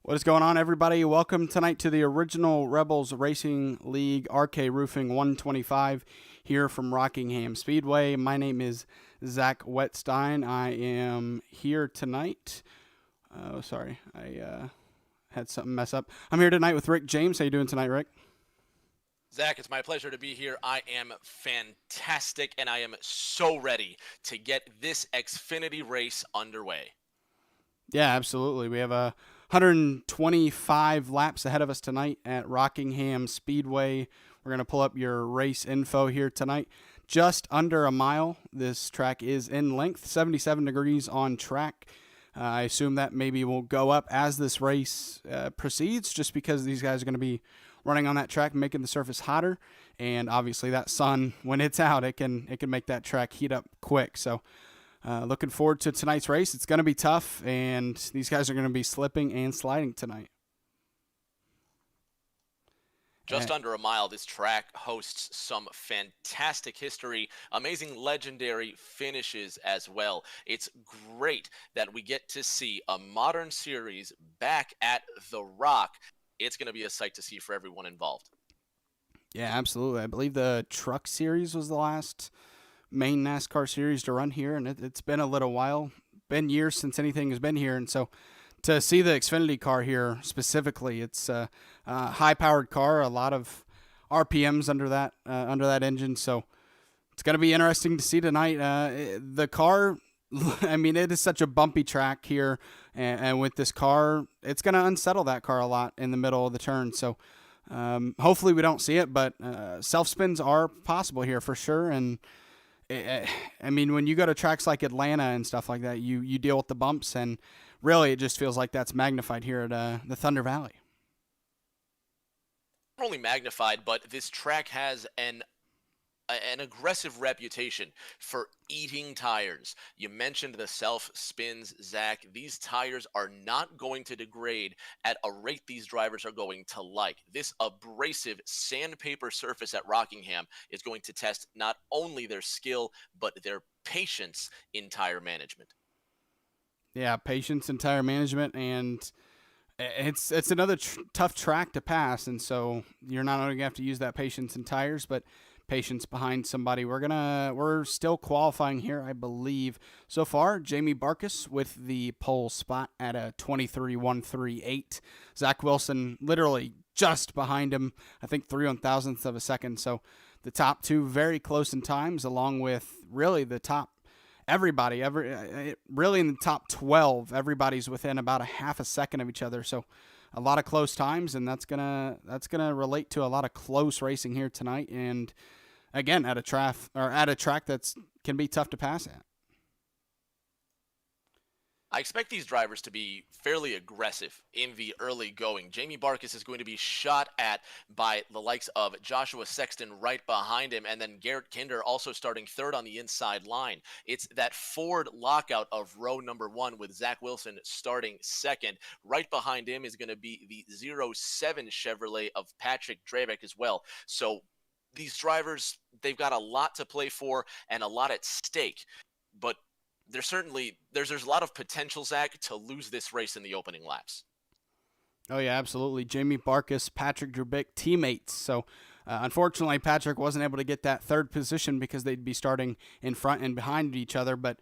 What is going on, everybody? Welcome tonight to the Original Rebels Racing League RK Roofing 125 here from Rockingham Speedway. My name is Zach Wetstein. I am here tonight. I had something mess up. I'm here tonight with Rick James. How you doing tonight, Rick? Zach, it's my pleasure to be here. I am fantastic, and I am so ready to get this Xfinity race underway. Yeah, absolutely. We have 125 laps ahead of us tonight at Rockingham Speedway. We're going to pull up your race info here tonight. Just under a mile. This track is in length, 77 degrees on track. I assume that maybe will go up as this race proceeds, just because these guys are going to be running on that track, making the surface hotter, and obviously that sun, when it's out, it can make that track heat up quick. So looking forward to tonight's race. It's going to be tough, and these guys are going to be slipping and sliding tonight. Just under a mile, this track hosts some fantastic history, amazing legendary finishes as well. It's great that we get to see a modern series back at The Rock. It's going to be a sight to see for everyone involved. Yeah, absolutely. I believe the Truck Series was the last main NASCAR series to run here, and it's been a little while. Been years since anything has been here, and so to see the Xfinity car here specifically, it's a high-powered car, a lot of RPMs under that engine, so it's going to be interesting to see tonight. The car, I mean, it is such a bumpy track here, and with this car, it's going to unsettle that car a lot in the middle of the turn, so hopefully we don't see it, but self-spins are possible here for sure, and I mean, when you go to tracks like Atlanta and stuff like that, you deal with the bumps, and really it just feels like that's magnified here at the Thunder Valley. Not only magnified, but this track has an aggressive reputation for eating tires. You mentioned the self spins, Zach. These tires are not going to degrade at a rate these drivers are going to like. This abrasive sandpaper surface at Rockingham is going to test not only their skill, but their patience in tire management. Yeah, patience and tire management, and it's another tough track to pass, and so you're not only gonna have to use that patience and tires, but patience behind somebody. We're still qualifying here, I believe. So far, Jamie Barkus with the pole spot at a 23.138. Zach Wilson literally just behind him, I think 3/1000th of a second. So the top two very close in times, along with really the top everybody, really in the top 12, everybody's within about a half a second of each other. So a lot of close times, and that's gonna relate to a lot of close racing here tonight. And again, at a track that's can be tough to pass at. I expect these drivers to be fairly aggressive in the early going. Jamie Barkus is going to be shot at by the likes of Joshua Sexton right behind him, and then Garrett Kinder also starting third on the inside line. It's that Ford lockout of row number one with Zach Wilson starting second. Right behind him is going to be the 07 Chevrolet of Patrick Drabeck as well. So these drivers, they've got a lot to play for and a lot at stake. But there's a lot of potential, Zach, to lose this race in the opening laps. Oh yeah, absolutely. Jamie Barkus, Patrick Drabeck, teammates. So unfortunately, Patrick wasn't able to get that third position because they'd be starting in front and behind each other. But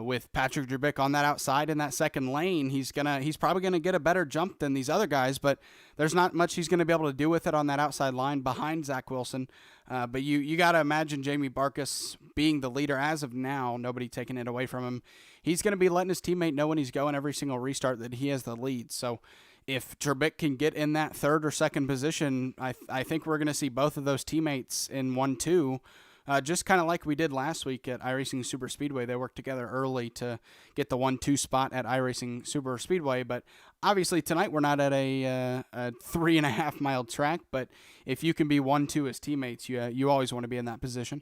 with Patrick Drabeck on that outside in that second lane, he's probably gonna get a better jump than these other guys. But there's not much he's gonna be able to do with it on that outside line behind Zach Wilson. But you got to imagine Jamie Barkus being the leader as of now, nobody taking it away from him. He's going to be letting his teammate know when he's going every single restart that he has the lead. So if Drabeck can get in that third or second position, I think we're going to see both of those teammates in 1-2, just kind of like we did last week at iRacing Super Speedway. They worked together early to get the 1-2 spot at iRacing Super Speedway. But obviously tonight we're not at a 3.5 mile track, but if you can be 1-2 as teammates, you always want to be in that position.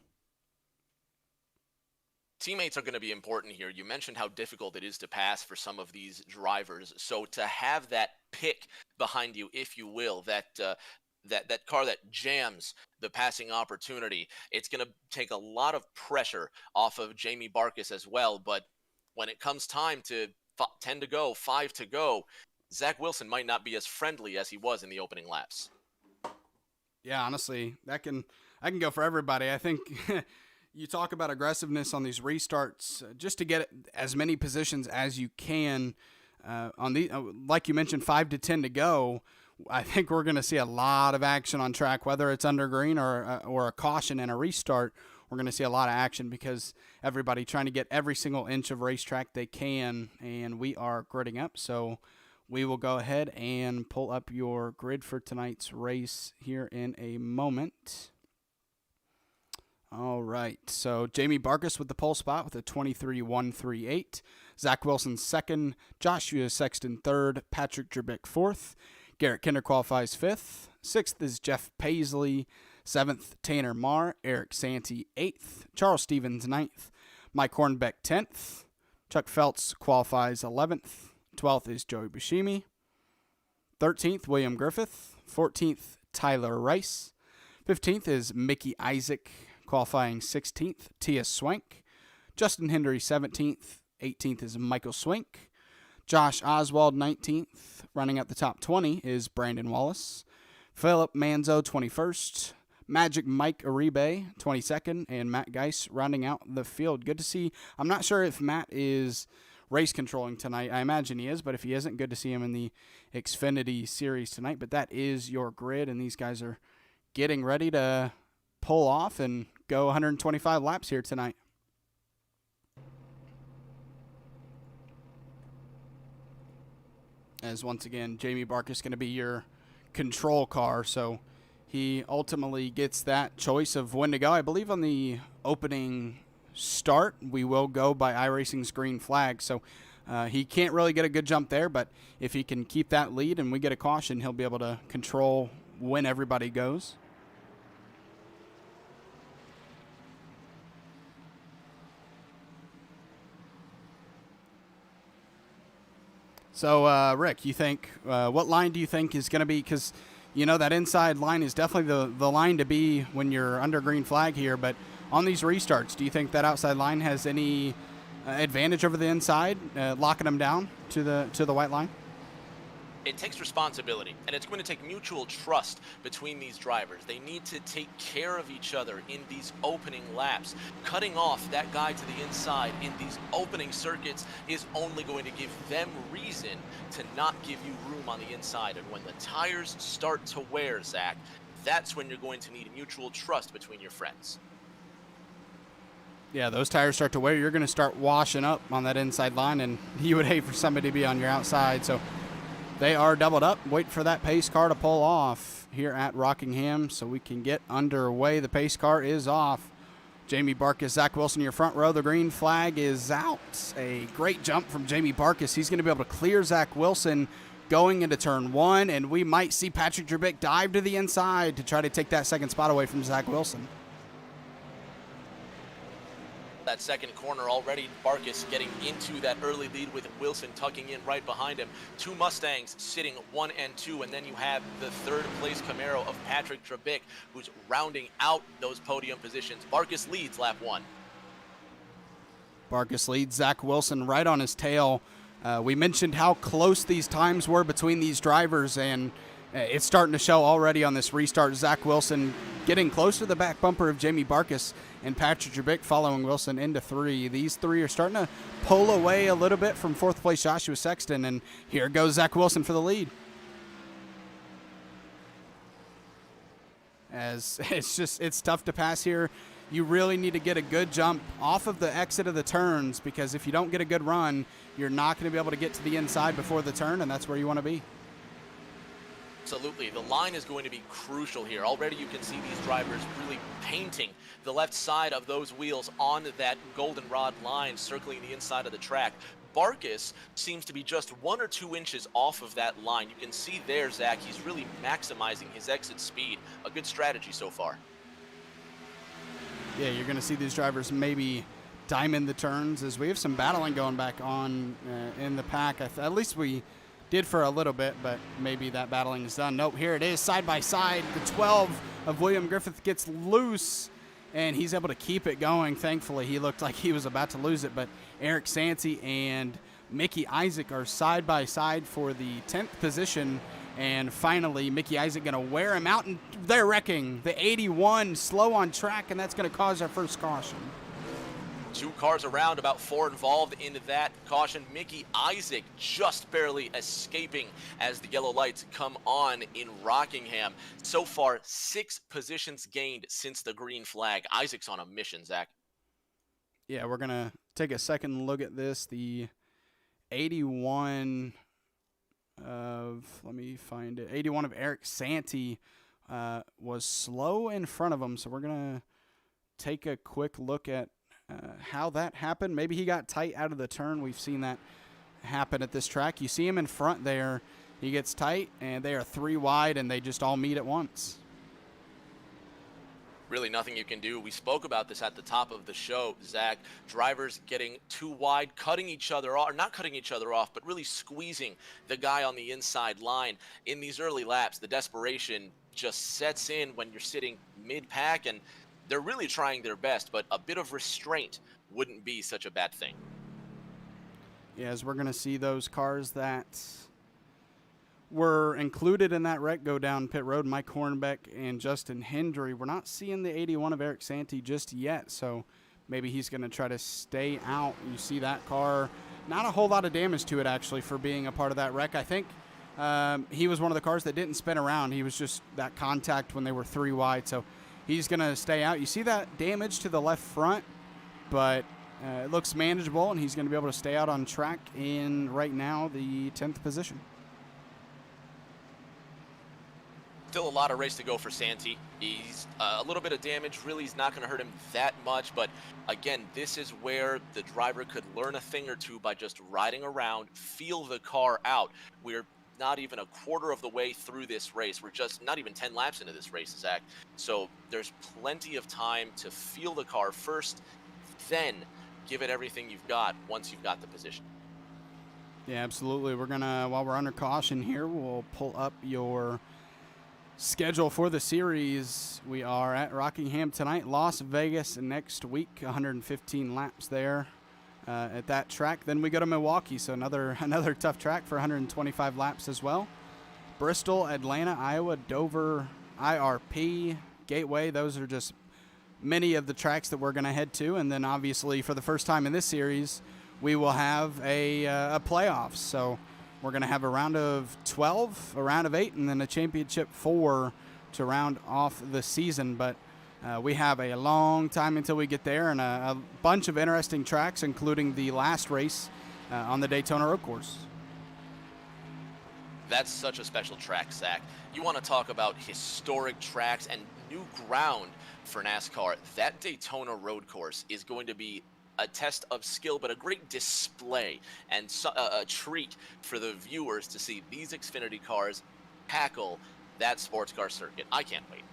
Teammates are going to be important here. You mentioned how difficult it is to pass for some of these drivers. So to have that pick behind you, if you will, that car that jams the passing opportunity, it's going to take a lot of pressure off of Jamie Barkus as well. But when it comes time to 10 to go, 5 to go, Zach Wilson might not be as friendly as he was in the opening laps. Yeah, honestly, I can go for everybody. I think you talk about aggressiveness on these restarts, just to get as many positions as you can. On the like you mentioned, 5 to 10 to go. I think we're going to see a lot of action on track, whether it's under green or a caution and a restart. We're going to see a lot of action because everybody trying to get every single inch of racetrack they can, and we are gridding up. So we will go ahead and pull up your grid for tonight's race here in a moment. All right, so Jamie Barkis with the pole spot with a 23.138. Zach Wilson second, Joshua Sexton third, Patrick Drabik fourth. Garrett Kinder qualifies fifth. Sixth is Jeff Paisley. Seventh, Tanner Marr. Eric Santee eighth. Charles Stevens ninth. Mike Hornbeck 10th. Chuck Feltz qualifies 11th. 12th is Joey Buscemi. 13th, William Griffith. 14th, Tyler Rice. 15th is Mickey Isaac, qualifying 16th. Tia Swank. Justin Hendry 17th. 18th is Michael Swink. Josh Oswald 19th. Running out the top 20 is Brandon Wallace. Philip Manzo 21st. Magic Mike Uribe 22nd. And Matt Geis rounding out the field. Good to see. I'm not sure if Matt is race controlling tonight. I imagine he is, but if he isn't, good to see him in the Xfinity series tonight. But that is your grid, and these guys are getting ready to pull off and go 125 laps here tonight. As once again, Jamie Barkis going to be your control car, so he ultimately gets that choice of when to go. I believe on the opening start, we will go by iRacing's green flag, so he can't really get a good jump there, but if he can keep that lead and we get a caution, he'll be able to control when everybody goes. So, Rick, you think, what line do you think is going to be, because, you know, that inside line is definitely the line to be when you're under green flag here, but on these restarts, do you think that outside line has any advantage over the inside, locking them down to the white line? It takes responsibility, and it's going to take mutual trust between these drivers. They need to take care of each other in these opening laps. Cutting off that guy to the inside in these opening circuits is only going to give them reason to not give you room on the inside. And when the tires start to wear, Zach, that's when you're going to need mutual trust between your friends. Yeah, those tires start to wear, you're going to start washing up on that inside line, and you would hate for somebody to be on your outside. So they are doubled up. Wait for that pace car to pull off here at Rockingham so we can get underway. The pace car is off. Jamie Barkis, Zach Wilson, your front row. The green flag is out. A great jump from Jamie Barkis. He's going to be able to clear Zach Wilson going into turn one, and we might see Patrick Drabik dive to the inside to try to take that second spot away from Zach Wilson. That second corner already, Barkis getting into that early lead with Wilson tucking in right behind him. Two Mustangs sitting 1 and 2, and then you have the third place Camaro of Patrick Drabik, who's rounding out those podium positions. Barkis leads lap 1. Barkis leads Zach Wilson right on his tail. We mentioned how close these times were between these drivers, and it's starting to show already on this restart. Zach Wilson getting close to the back bumper of Jamie Barkis, and Patrick Drabik following Wilson into 3. These 3 are starting to pull away a little bit from 4th place Joshua Sexton, and here goes Zach Wilson for the lead. As it's tough to pass here. You really need to get a good jump off of the exit of the turns, because if you don't get a good run, you're not going to be able to get to the inside before the turn, and that's where you want to be. Absolutely. The line is going to be crucial here. Already you can see these drivers really painting the left side of those wheels on that goldenrod line circling the inside of the track. Barkis seems to be just 1 or 2 inches off of that line. You can see there, Zach, he's really maximizing his exit speed. A good strategy so far. Yeah, you're going to see these drivers maybe diamond the turns, as we have some battling going back on in the pack. At least we did for a little bit, but maybe that battling is done. Nope, here it is, side by side. The 12 of William Griffith gets loose, and he's able to keep it going. Thankfully, he looked like he was about to lose it, but Eric Santee and Mickey Isaac are side by side for the 10th position. And finally, Mickey Isaac going to wear him out, and they're wrecking. The 81 slow on track, and that's going to cause our first caution. 2 cars around, about 4 involved in that caution. Mickey Isaac just barely escaping as the yellow lights come on in Rockingham. So far, 6 positions gained since the green flag. Isaac's on a mission, Zach. Yeah, we're going to take a second look at this. The 81 of, let me find it, 81 of Eric Santee was slow in front of him. So we're going to take a quick look at how that happened. Maybe he got tight out of the turn. We've seen that happen at this track. You see him in front there. He gets tight, and they are 3 wide, and they just all meet at once. Really nothing you can do. We spoke about this at the top of the show, Zach. Drivers getting too wide, cutting each other off, or not cutting each other off, but really squeezing the guy on the inside line. In these early laps, the desperation just sets in when you're sitting mid-pack, and they're really trying their best, but a bit of restraint wouldn't be such a bad thing. Yeah, as we're going to see those cars that were included in that wreck go down pit road, Mike Hornbeck and Justin Hendry. We're not seeing the 81 of Eric Santee just yet, so maybe he's going to try to stay out. You see that car, not a whole lot of damage to it, actually, for being a part of that wreck. I think he was one of the cars that didn't spin around. He was just that contact when they were 3 wide, so he's going to stay out. You see that damage to the left front, but it looks manageable, and he's going to be able to stay out on track in, right now, the 10th position. Still a lot of race to go for Santee. He's a little bit of damage. Really, he's not going to hurt him that much. But again, this is where the driver could learn a thing or two by just riding around, feel the car out. We're not even a quarter of the way through this race. We're just not even 10 laps into this race, Zach. So there's plenty of time to feel the car first, then give it everything you've got once you've got the position. Yeah, absolutely. We're going to, while we're under caution here, we'll pull up your schedule for the series. We are at Rockingham tonight, Las Vegas next week, 115 laps there at that track. Then we go to Milwaukee, so another tough track for 125 laps as well. Bristol, Atlanta, Iowa, Dover, IRP, Gateway. Those are just many of the tracks that we're going to head to. And then obviously for the first time in this series, we will have a playoffs. So we're going to have a round of 12, a round of 8, and then a championship 4 to round off the season. But we have a long time until we get there, and a bunch of interesting tracks, including the last race on the Daytona Road Course. That's such a special track, Zach. You want to talk about historic tracks and new ground for NASCAR. That Daytona Road Course is going to be a test of skill, but a great display and a treat for the viewers to see these Xfinity cars tackle that sports car circuit. I can't wait.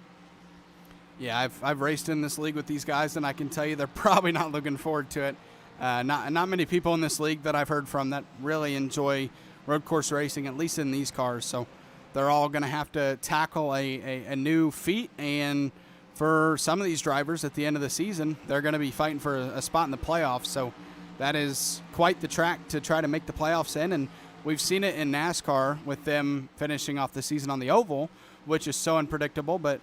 Yeah, I've raced in this league with these guys, and I can tell you they're probably not looking forward to it. Not many people in this league that I've heard from that really enjoy road course racing, at least in these cars. So they're all going to have to tackle a new feat, and for some of these drivers at the end of the season, they're going to be fighting for a spot in the playoffs. So that is quite the track to try to make the playoffs in. And we've seen it in NASCAR with them finishing off the season on the oval, which is so unpredictable. But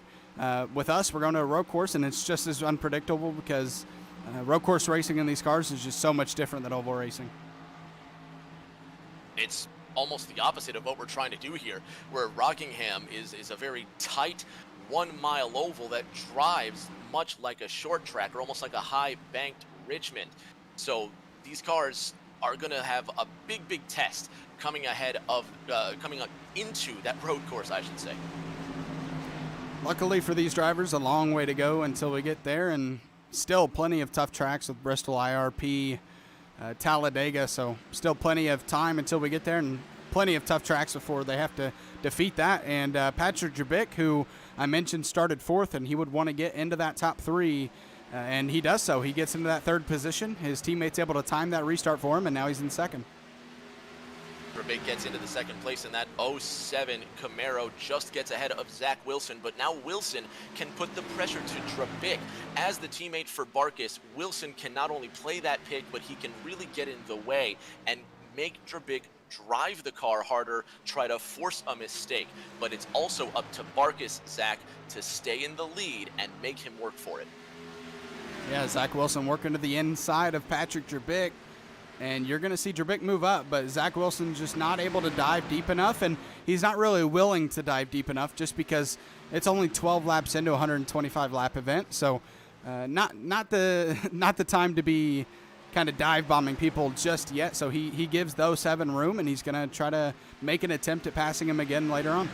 with us, we're going to a road course, and it's just as unpredictable because road course racing in these cars is just so much different than oval racing. It's almost the opposite of what we're trying to do here, where Rockingham is a very tight 1 mile oval that drives much like a short track or almost like a high banked Richmond. So these cars are going to have a big test coming ahead of coming up into that road course, I should say. Luckily for these drivers, a long way to go until we get there, and still plenty of tough tracks with Bristol, IRP, Talladega, so still plenty of time until we get there, and plenty of tough tracks before they have to defeat that. And Patrick Jabik, who I mentioned started 4th, and he would want to get into that top 3, and he does so. He gets into that 3rd position. His teammate's able to time that restart for him, and now he's in 2nd. Jabik gets into the 2nd place in that 07 Camaro, just gets ahead of Zach Wilson, but now Wilson can put the pressure to Jabik. As the teammate for Barkis, Wilson can not only play that pick, but he can really get in the way and make Drabik drive the car harder, try to force a mistake. But it's also up to Barkis, Zach, to stay in the lead and make him work for it. Yeah, Zach Wilson working to the inside of Patrick Drabik. And you're going to see Drabik move up, but Zach Wilson just not able to dive deep enough, and he's not really willing to dive deep enough just because it's only 12 laps into a 125-lap event. So not the time to be kind of dive bombing people just yet. So he gives those 7 room, and he's going to try to make an attempt at passing him again later on.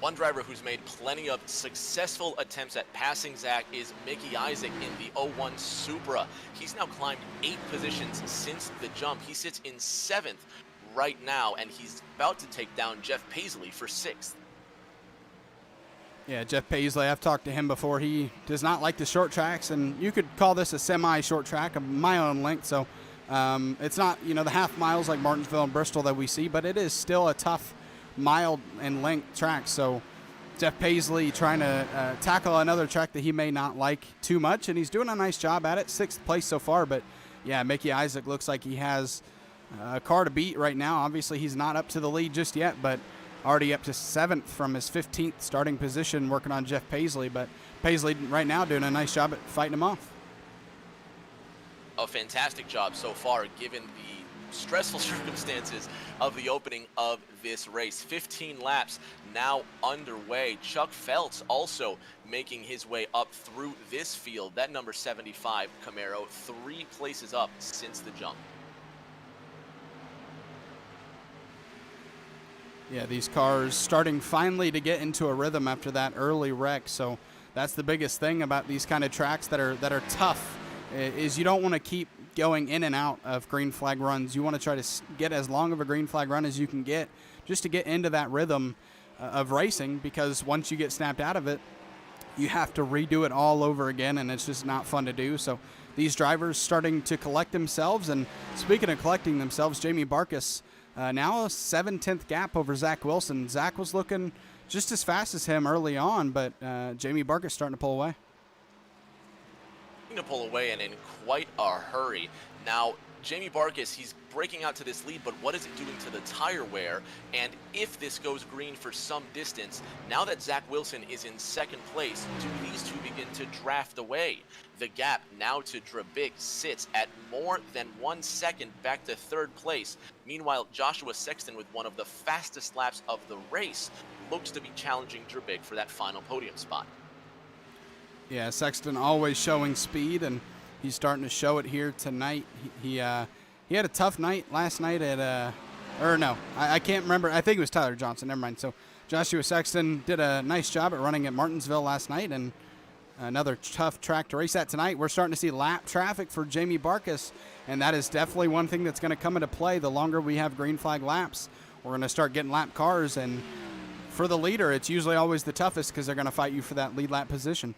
One driver who's made plenty of successful attempts at passing Zach is Mickey Isaac in the 01 Supra. He's now climbed 8 positions since the jump. He sits in 7th right now, and he's about to take down Jeff Paisley for 6th. Yeah, Jeff Paisley, I've talked to him before. He does not like the short tracks, and you could call this a semi-short track of my own length. So it's not, the half miles like Martinsville and Bristol that we see, but it is still a tough mile and length track. So Jeff Paisley trying to tackle another track that he may not like too much, and he's doing a nice job at it. 6th place so far, but yeah, Mickey Isaac looks like he has a car to beat right now. Obviously, he's not up to the lead just yet, but already up to 7th from his 15th starting position working on Jeff Paisley. But Paisley right now doing a nice job at fighting him off. A fantastic job so far, given the stressful circumstances of the opening of this race. 15 laps now underway. Chuck Feltz also making his way up through this field. That number 75 Camaro, 3 places up since the jump. Yeah, these cars starting finally to get into a rhythm after that early wreck. So that's the biggest thing about these kind of tracks that are tough, is you don't want to keep going in and out of green flag runs. You want to try to get as long of a green flag run as you can get just to get into that rhythm of racing, because once you get snapped out of it, you have to redo it all over again, and it's just not fun to do. So these drivers starting to collect themselves, and speaking of collecting themselves, Jamie Barkis now a 7/10 gap over Zach Wilson. Zach was looking just as fast as him early on, but Jamie Barkis starting to pull away. To pull away, and in quite a hurry. Now, Jamie Barkis, he's breaking out to this lead, but what is it doing to the tire wear? And if this goes green for some distance, now that Zach Wilson is in 2nd place, do these two begin to draft away? The gap now to Drabik sits at more than 1 second back to 3rd place. Meanwhile, Joshua Sexton, with one of the fastest laps of the race, looks to be challenging Drabik for that final podium spot. Yeah, Sexton always showing speed, and he's starting to show it here tonight. He had a tough night last night at I can't remember. I think it was Tyler Johnson. Never mind. So Joshua Sexton did a nice job at running at Martinsville last night, and another tough track to race at tonight. We're starting to see lap traffic for Jamie Barkis, and that is definitely one thing that's going to come into play. The longer we have green flag laps, we're going to start getting lap cars, and for the leader, it's usually always the toughest because they're going to fight you for that lead lap position.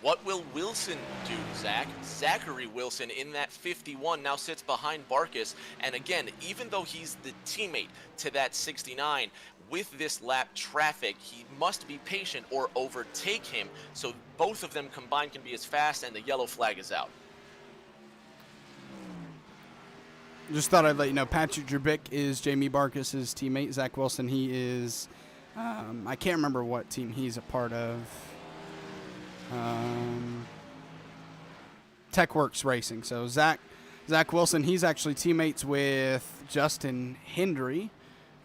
What will Wilson do, Zach? Zachary Wilson in that 51 now sits behind Barkis. And again, even though he's the teammate to that 69, with this lap traffic, he must be patient or overtake him, so both of them combined can be as fast, and the yellow flag is out. Just thought I'd let you know, Patrick Drabik is Jamie Barkis' teammate. Zach Wilson, he is, I can't remember what team he's a part of. TechWorks Racing. So Zach Wilson, he's actually teammates with Justin Hendry,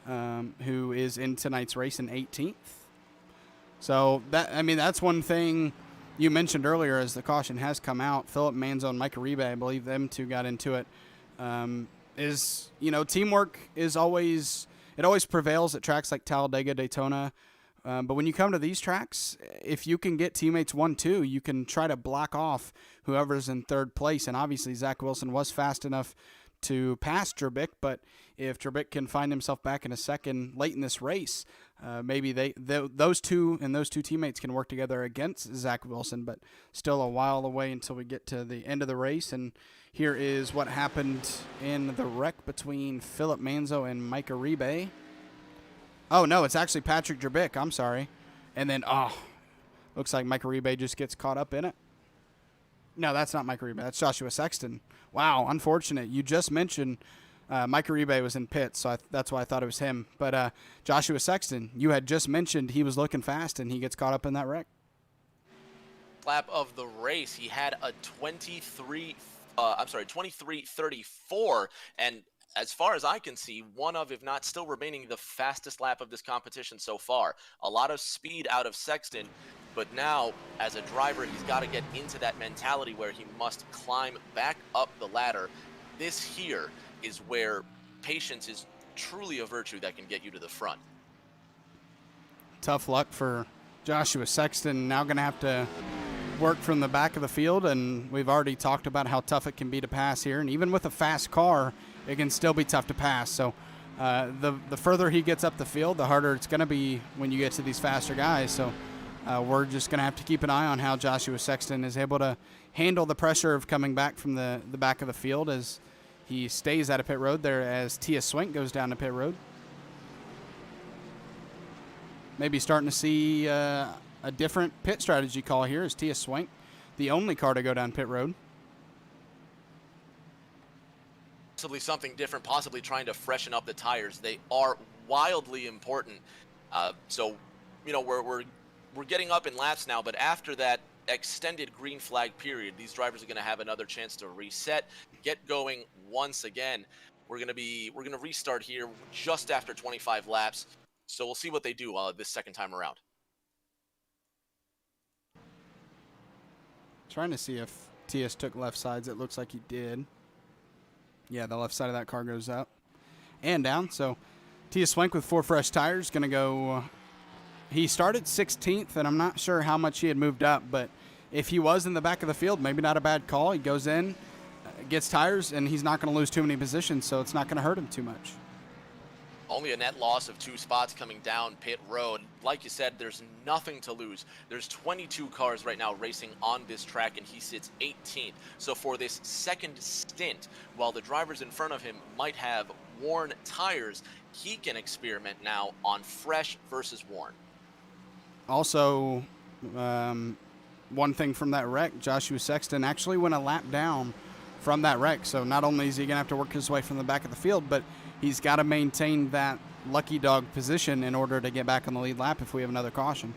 who is in tonight's race in 18th. So that's one thing you mentioned earlier as the caution has come out. Philip Manzo and Mike Uribe, I believe them two got into it. Teamwork is always prevails at tracks like Talladega, Daytona. But when you come to these tracks, if you can get teammates 1-2, you can try to block off whoever's in 3rd place. And obviously, Zach Wilson was fast enough to pass Drabik. But if Drabik can find himself back in a second late in this race, maybe those two teammates can work together against Zach Wilson. But still a while away until we get to the end of the race. And here is what happened in the wreck between Philip Manzo and Mike Uribe. Oh, no, it's actually Patrick Drabik. I'm sorry. And then, looks like Mike Uribe just gets caught up in it. No, that's not Mike Uribe. That's Joshua Sexton. Wow, unfortunate. You just mentioned Mike Uribe was in pits, so that's why I thought it was him. But Joshua Sexton, you had just mentioned he was looking fast, and he gets caught up in that wreck. Lap of the race, he had a 23:34, and as far as I can see, one of, if not still remaining, the fastest lap of this competition so far. A lot of speed out of Sexton, but now, as a driver, he's got to get into that mentality where he must climb back up the ladder. This here is where patience is truly a virtue that can get you to the front. Tough luck for Joshua Sexton. Now going to have to work from the back of the field, and we've already talked about how tough it can be to pass here. And even with a fast car, it can still be tough to pass. So the further he gets up the field, the harder it's going to be when you get to these faster guys. So we're just going to have to keep an eye on how Joshua Sexton is able to handle the pressure of coming back from the back of the field as he stays out of pit road there as Tia Swink goes down to pit road. Maybe starting to see a different pit strategy call here as Tia Swink, the only car to go down pit road. Possibly something different, possibly trying to freshen up the tires. They are wildly important. So, you know, we're getting up in laps now, but after that extended green flag period, these drivers are going to have another chance to reset, get going once again. We're going to restart here just after 25 laps. So we'll see what they do this second time around. Trying to see if TS took left sides. It looks like he did. Yeah, the left side of that car goes up and down. So Tia Swink with 4 fresh tires going to go. He started 16th, and I'm not sure how much he had moved up, but if he was in the back of the field, maybe not a bad call. He goes in, gets tires, and he's not going to lose too many positions, so it's not going to hurt him too much. Only a net loss of 2 spots coming down pit road. Like you said, there's nothing to lose. There's 22 cars right now racing on this track, and he sits 18th. So for this second stint, while the drivers in front of him might have worn tires, he can experiment now on fresh versus worn. Also, one thing from that wreck, Joshua Sexton actually went a lap down from that wreck. So not only is he going to have to work his way from the back of the field, but he's got to maintain that lucky dog position in order to get back on the lead lap if we have another caution.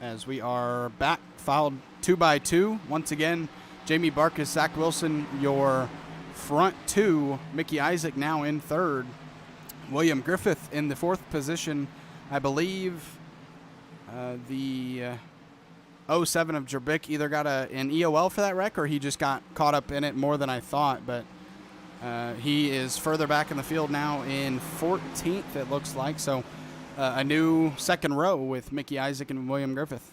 As we are back, filed 2 by 2. Once again, Jamie Barkas, Zach Wilson, your front 2. Mickey Isaac now in 3rd. William Griffith in the 4th position. I believe the 07 of Jerbick either got an EOL for that wreck or he just got caught up in it more than I thought. But he is further back in the field now in 14th, it looks like. So a new second row with Mickey Isaac and William Griffith.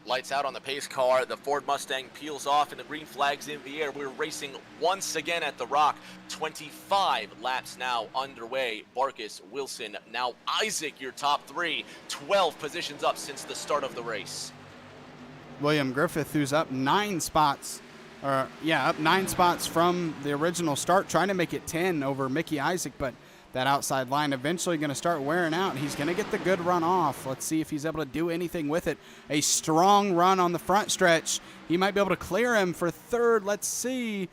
Lights out on the pace car. The Ford Mustang peels off and the green flag's in the air. We're racing once again at the Rock. 25 laps now underway. Barkas, Wilson, now Isaac, your top 3. 12 positions up since the start of the race. William Griffith, who's up 9 spots. Up 9 spots from the original start, trying to make it 10 over Mickey Isaac, but that outside line eventually going to start wearing out. He's going to get the good run off. Let's see if he's able to do anything with it. A strong run on the front stretch. He might be able to clear him for 3rd. Let's see.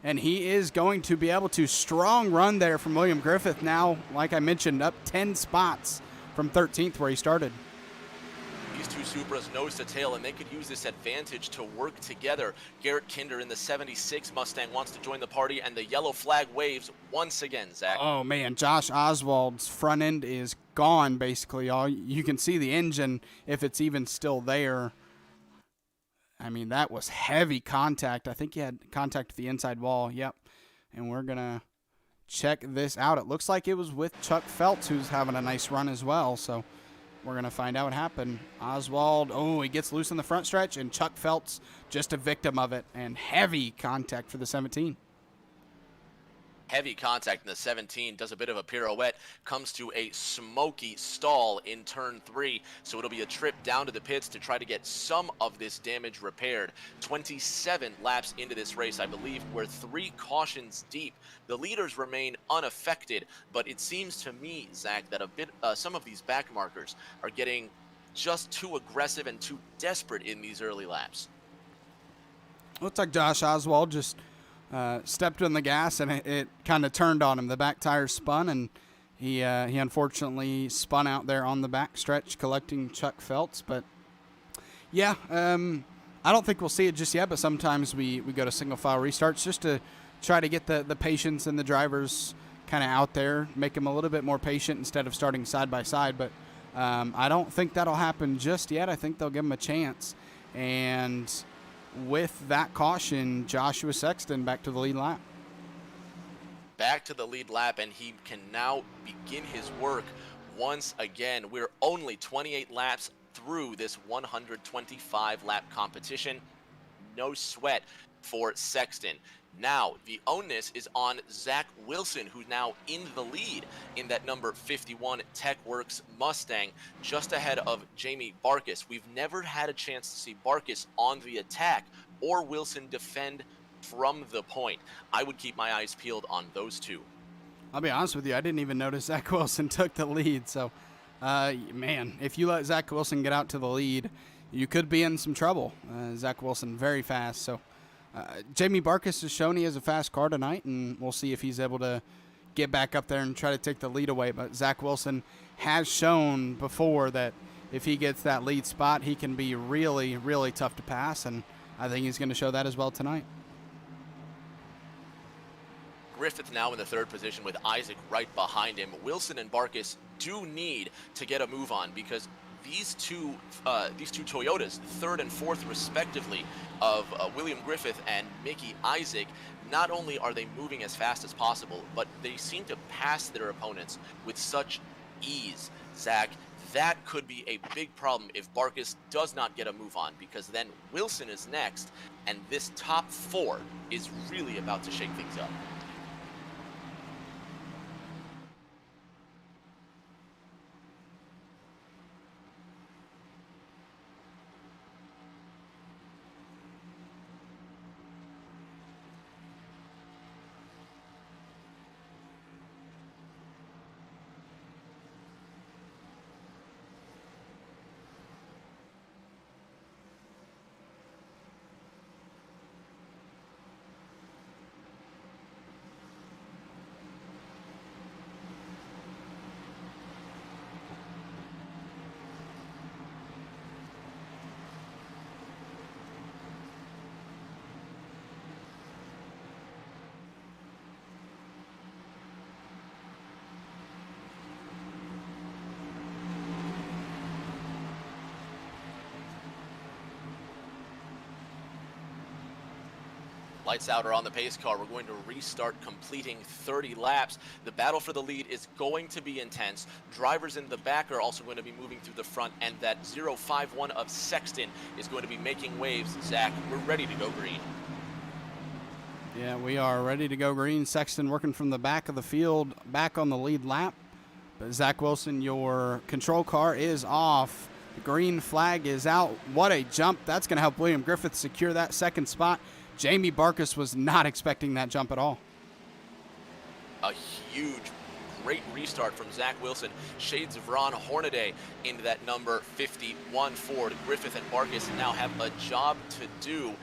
And he is going to be able to. Strong run there from William Griffith. Now, like I mentioned, up 10 spots from 13th where he started. These two Supras nose to tail, and they could use this advantage to work together. Garrett Kinder in the 76 Mustang wants to join the party, and the yellow flag waves once again, Zach. Oh, man, Josh Oswald's front end is gone, basically. You can see the engine, if it's even still there. I mean, that was heavy contact. I think he had contact with the inside wall. Yep. And we're going to check this out. It looks like it was with Chuck Phelps, who's having a nice run as well, so we're going to find out what happened. Oswald, he gets loose in the front stretch, and Chuck Phelps just a victim of it, and heavy contact for the 17. Heavy contact in the 17, does a bit of a pirouette, comes to a smoky stall in turn 3, so it'll be a trip down to the pits to try to get some of this damage repaired. 27 laps into this race, I believe we're 3 cautions deep. The leaders remain unaffected, but it seems to me, Zach, that some of these back markers are getting just too aggressive and too desperate in these early laps. Looks like Josh Oswald just stepped on the gas, and it kind of turned on him. The back tire spun, and he unfortunately spun out there on the back stretch, collecting Chuck Feltz. But yeah, I don't think we'll see it just yet. But sometimes we go to single file restarts just to try to get the patience and the drivers kind of out there, make them a little bit more patient instead of starting side by side. But I don't think that'll happen just yet. I think they'll give them a chance. And with that caution, Joshua Sexton back to the lead lap. Back to the lead lap, and he can now begin his work once again. We're only 28 laps through this 125 lap competition. No sweat for Sexton. Now, the onus is on Zach Wilson, who's now in the lead in that number 51 TechWorks Mustang, just ahead of Jamie Barkas. We've never had a chance to see Barkas on the attack or Wilson defend from the point. I would keep my eyes peeled on those two. I'll be honest with you, I didn't even notice Zach Wilson took the lead. So, man, if you let Zach Wilson get out to the lead, you could be in some trouble. Zach Wilson very fast, so Jamie Barkas has shown he has a fast car tonight, and we'll see if he's able to get back up there and try to take the lead away. But Zach Wilson has shown before that if he gets that lead spot, he can be really, really tough to pass, and I think he's going to show that as well tonight. Griffith now in the third position with Isaac right behind him. Wilson and Barkas do need to get a move on because these two Toyotas, third and fourth respectively, of William Griffith and Mickey Isaac, not only are they moving as fast as possible, but they seem to pass their opponents with such ease. Zach, that could be a big problem if Barkas does not get a move on, because then Wilson is next, and this top four is really about to shake things up. Lights out are on the pace car. We're going to restart completing 30 laps. The battle for the lead is going to be intense. Drivers in the back are also going to be moving through the front, and that 051 of Sexton is going to be making waves. Zach, we're ready to go green. Yeah, we are ready to go green. Sexton working from the back of the field, back on the lead lap. But Zach Wilson, your control car is off. The green flag is out. What a jump. That's going to help William Griffith secure that second spot. Jamie Barkas was not expecting that jump at all. A huge, great restart from Zach Wilson. Shades of Ron Hornaday into that number 51 Ford. Griffith and Barkas now have a job to do.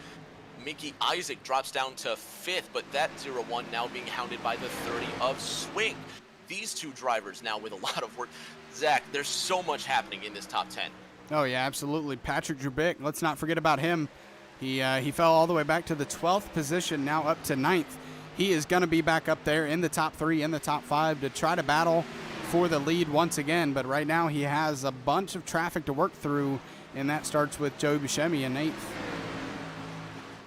Mickey Isaac drops down to fifth, but that 0-1 now being hounded by the 30 of Swing. These two drivers now with a lot of work. Zach, there's so much happening in this top 10. Oh, yeah, absolutely. Patrick Drubik, let's not forget about him. He fell all the way back to the 12th position, now up to 9th. He is going to be back up there in the top 3, in the top 5 to try to battle for the lead once again. But right now he has a bunch of traffic to work through, and that starts with Joey Buscemi in 8th.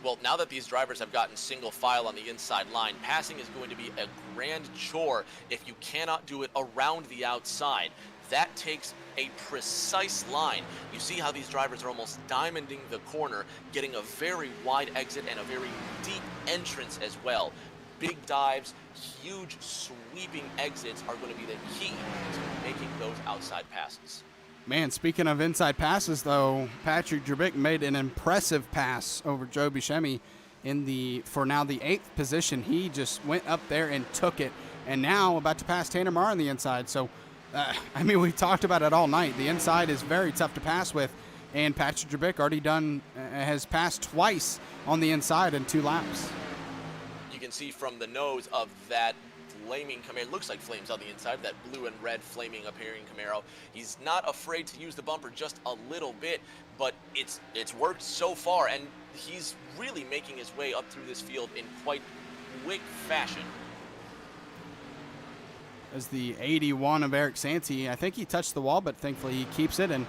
Well, now that these drivers have gotten single file on the inside line, passing is going to be a grand chore if you cannot do it around the outside. That takes a precise line. You see how these drivers are almost diamonding the corner, getting a very wide exit and a very deep entrance as well. Big dives, huge sweeping exits are going to be the key to making those outside passes. Man, speaking of inside passes, though, Patrick Drubik made an impressive pass over Joe Buscemi for now the 8th position. He just went up there and took it, and now about to pass Tanner Marr on the inside. So, we talked about it all night. The inside is very tough to pass with. and Patrick Drabik already has passed twice on the inside in 2 laps. You can see from the nose of that flaming Camaro, looks like flames on the inside, that blue and red flaming appearing Camaro. He's not afraid to use the bumper just a little bit, but it's worked so far, and he's really making his way up through this field in quite quick fashion. As the 81 of Eric Santee, I think he touched the wall, but thankfully he keeps it, and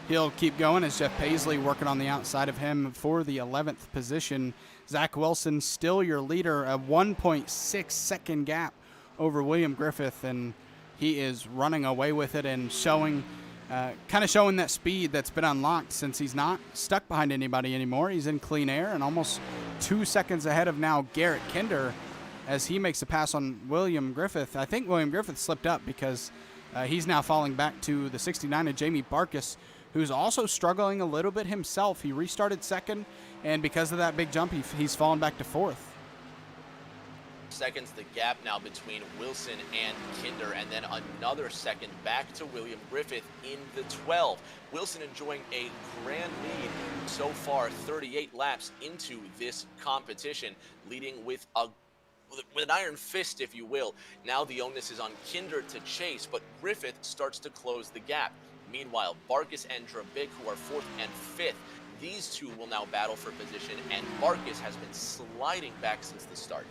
he'll keep going as Jeff Paisley working on the outside of him for the 11th position. Zach Wilson still your leader, a 1.6 second gap over William Griffith, and he is running away with it and showing that speed that's been unlocked since he's not stuck behind anybody anymore. He's in clean air and almost 2 seconds ahead of now Garrett Kinder as he makes a pass on William Griffith. I think William Griffith slipped up because he's now falling back to the 69 of Jamie Barkis, who's also struggling a little bit himself. He restarted second, and because of that big jump, he's fallen back to 4th. Seconds the gap now between Wilson and Kinder, and then another second back to William Griffith in the 12. Wilson enjoying a grand lead so far, 38 laps into this competition, leading with an iron fist, if you will. Now the onus is on Kinder to chase, but Griffith starts to close the gap. Meanwhile, Barkis and Drabik, who are 4th and 5th, these two will now battle for position, and Barkis has been sliding back since the start.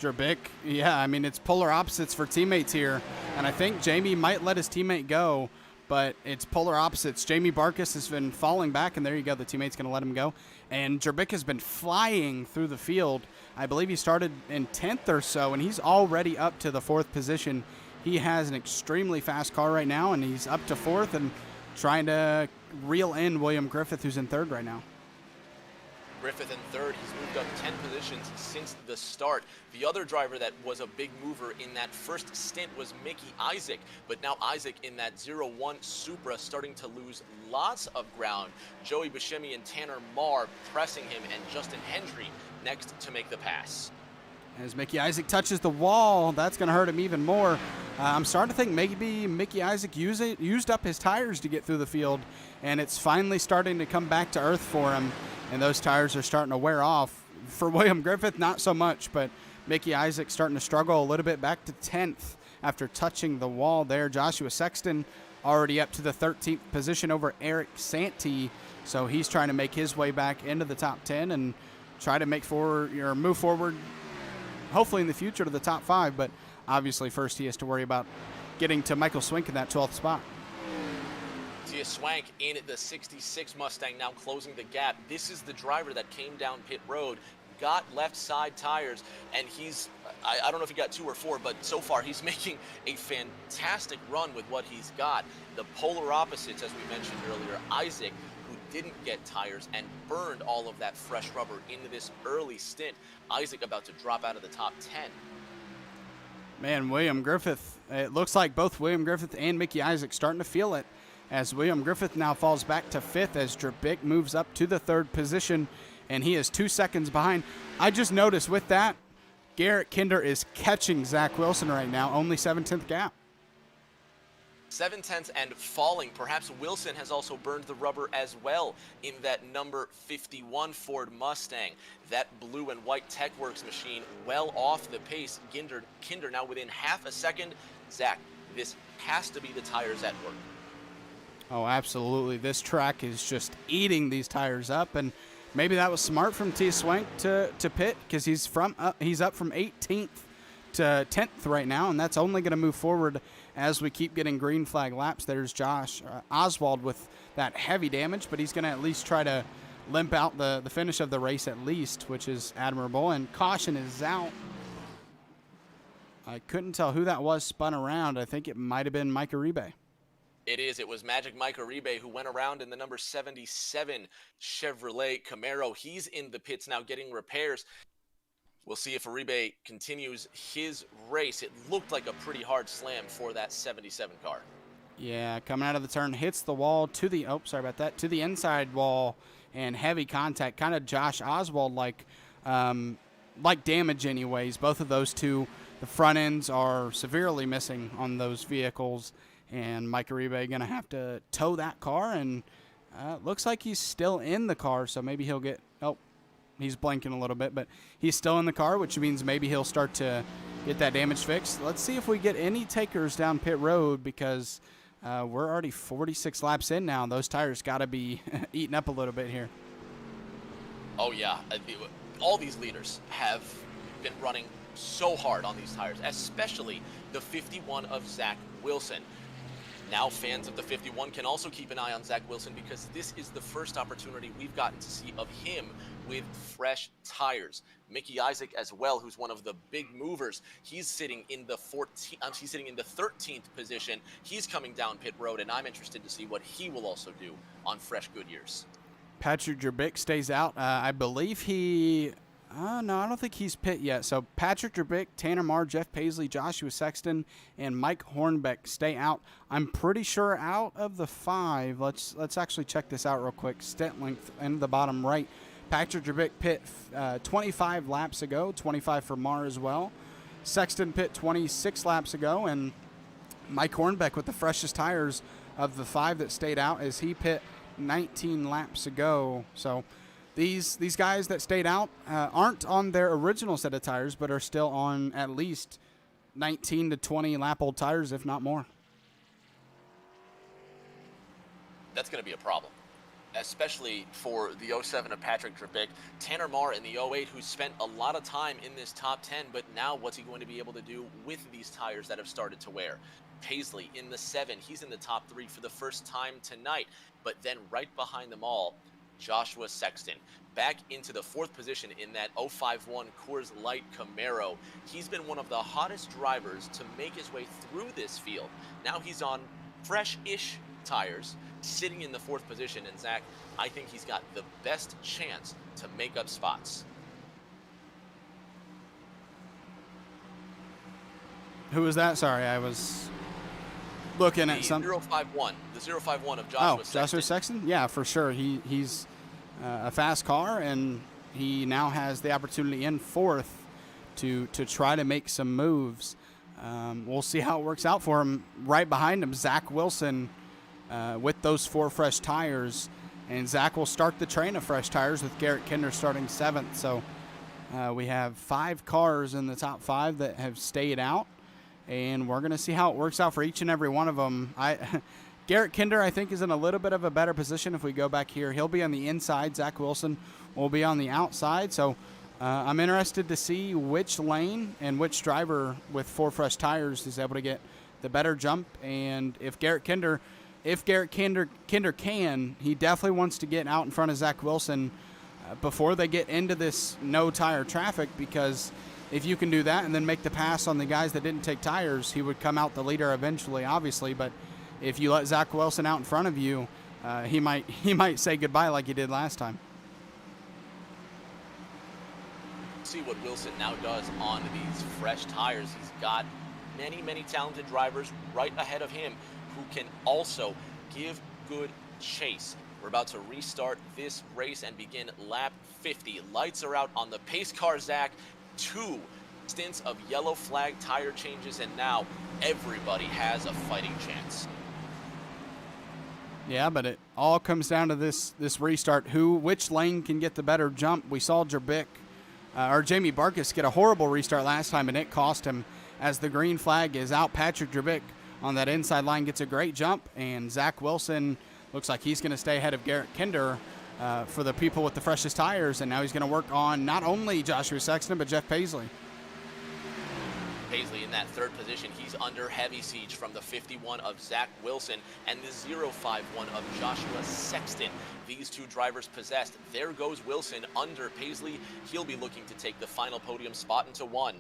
Drabik, yeah, I mean, it's polar opposites for teammates here, and I think Jamie might let his teammate go, but it's polar opposites. Jamie Barkis has been falling back, and there you go, the teammate's going to let him go, and Drabik has been flying through the field. I believe he started in 10th or so, and he's already up to the 4th position. He has an extremely fast car right now, and he's up to 4th and trying to reel in William Griffith, who's in 3rd right now. Griffith in 3rd. He's moved up 10 positions since the start. The other driver that was a big mover in that first stint was Mickey Isaac, but now Isaac in that 01 Supra starting to lose lots of ground. Joey Buscemi and Tanner Marr pressing him, and Justin Hendry next to make the pass. As Mickey Isaac touches the wall, that's going to hurt him even more. I'm starting to think maybe Mickey Isaac used up his tires to get through the field, and it's finally starting to come back to earth for him, and those tires are starting to wear off. For William Griffith, not so much, but Mickey Isaac starting to struggle a little bit back to 10th after touching the wall there. Joshua Sexton already up to the 13th position over Eric Santee, so he's trying to make his way back into the top 10 and try to move forward hopefully in the future to the top 5, but obviously first he has to worry about getting to Michael Swink in that 12th spot. Tia Swank in the 66 Mustang now closing the gap. This is the driver that came down pit road, got left side tires, and I don't know if he got 2 or 4, but so far he's making a fantastic run with what he's got. The polar opposites, as we mentioned earlier, Isaac, who didn't get tires and burned all of that fresh rubber into this early stint. Isaac about to drop out of the top 10. Man, William Griffith, it looks like both William Griffith and Mickey Isaac starting to feel it, as William Griffith now falls back to 5th as Drabik moves up to the 3rd position, and he is 2 seconds behind. I just noticed with that, Garrett Kinder is catching Zach Wilson right now, only 7/10 gap. 7/10 and falling. Perhaps Wilson has also burned the rubber as well in that number 51 Ford Mustang. That blue and white TechWorks machine well off the pace. Kinder now within half a second. Zach, this has to be the tires at work. Oh, absolutely. This track is just eating these tires up, and maybe that was smart from T. Swank to pit, because he's up from 18th to 10th right now, and that's only going to move forward as we keep getting green flag laps. There's Josh Oswald with that heavy damage, but he's going to at least try to limp out the finish of the race at least, which is admirable, and caution is out. I couldn't tell who that was spun around. I think it might have been Mike Uribe. It was Magic Mike Uribe who went around in the number 77 Chevrolet Camaro. He's in the pits now getting repairs. We'll see if Uribe continues his race. It looked like a pretty hard slam for that 77 car. Yeah, coming out of the turn, hits the wall to the inside wall, and heavy contact, kind of Josh Oswald like damage anyways. Both of those two, the front ends are severely missing on those vehicles, and Mike Uribe going to have to tow that car, and Looks like he's still in the car, so maybe he'll get... Oh, he's blinking a little bit, but he's still in the car, which means maybe he'll start to get that damage fixed. Let's see if we get any takers down pit road, because we're already 46 laps in now. Those tires got to be eating up a little bit here. Oh, yeah. All these leaders have been running so hard on these tires, especially the 51 of Zach Wilson. Now fans of the 51 can also keep an eye on Zach Wilson, because this is the first opportunity we've gotten to see of him with fresh tires. Mickey Isaac as well, who's one of the big movers. He's sitting in the 13th position. He's coming down pit road, and I'm interested to see what he will also do on fresh Goodyears. Patrick Drabik stays out. I believe he... no, I don't think he's pit yet. So Patrick Drabik, Tanner Marr, Jeff Paisley, Joshua Sexton, and Mike Hornbeck stay out. I'm pretty sure out of the 5. Let's actually check this out real quick. Stint length in the bottom right. Patrick Drabik pit 25 laps ago, 25 for Marr as well. Sexton pit 26 laps ago, and Mike Hornbeck with the freshest tires of the 5 that stayed out as he pit 19 laps ago. So these guys that stayed out aren't on their original set of tires, but are still on at least 19 to 20 lap old tires, if not more. That's going to be a problem, especially for the 07 of Patrick Drabik. Tanner Marr in the 08, who spent a lot of time in this top 10, but now what's he going to be able to do with these tires that have started to wear? Paisley in the 7, he's in the top 3 for the first time tonight, but then right behind them all, Joshua Sexton, back into the 4th position in that 051 Coors Light Camaro. He's been one of the hottest drivers to make his way through this field. Now he's on fresh-ish tires, sitting in the 4th position, and Zach, I think he's got the best chance to make up spots. Who was that? Sorry, I was looking at some... The 051 of Joshua Sexton. Joshua Sexton? Yeah, for sure. He's a fast car, and he now has the opportunity in 4th to try to make some moves. We'll see how it works out for him. Right behind him, Zach Wilson with those 4 fresh tires, and Zach will start the train of fresh tires with Garrett Kinder starting 7th. So we have 5 cars in the top 5 that have stayed out, and we're going to see how it works out for each and every one of them. Garrett Kinder, I think, is in a little bit of a better position if we go back here. He'll be on the inside. Zach Wilson will be on the outside. So I'm interested to see which lane and which driver with 4 fresh tires is able to get the better jump. And if Garrett Kinder can, he definitely wants to get out in front of Zach Wilson before they get into this no tire traffic, because if you can do that and then make the pass on the guys that didn't take tires, he would come out the leader eventually, obviously. But if you let Zach Wilson out in front of you, he might say goodbye like he did last time. See what Wilson now does on these fresh tires. He's got many talented drivers right ahead of him who can also give good chase. We're about to restart this race and begin lap 50. Lights are out on the pace car, Zach. 2 stints of yellow flag tire changes, and now everybody has a fighting chance. Yeah, but it all comes down to this restart. Which lane can get the better jump? We saw Jamie Barkis get a horrible restart last time, and it cost him. As the green flag is out, Patrick Drabik on that inside line gets a great jump, and Zach Wilson looks like he's going to stay ahead of Garrett Kinder for the people with the freshest tires, and now he's going to work on not only Joshua Sexton, but Jeff Paisley. Paisley in that 3rd position. He's under heavy siege from the 51 of Zach Wilson and the 051 of Joshua Sexton. These 2 drivers possessed. There goes Wilson under Paisley. He'll be looking to take the final podium spot into 1.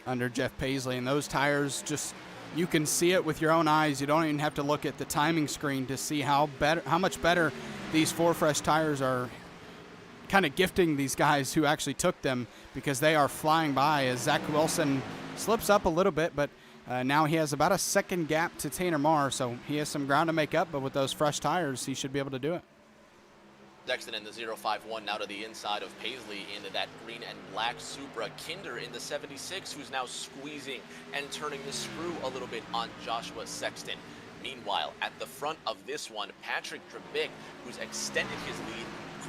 Under Jeff Paisley, and those tires, just you can see it with your own eyes. You don't even have to look at the timing screen to see how much better these 4 fresh tires are kind of gifting these guys who actually took them, because they are flying by as Zach Wilson slips up a little bit, but now he has about a 2nd gap to Tanner Marr, so he has some ground to make up, but with those fresh tires, he should be able to do it. Sexton in the 051 now to the inside of Paisley into that green and black Supra. Kinder in the 76, who's now squeezing and turning the screw a little bit on Joshua Sexton. Meanwhile, at the front of this one, Patrick Drabick, who's extended his lead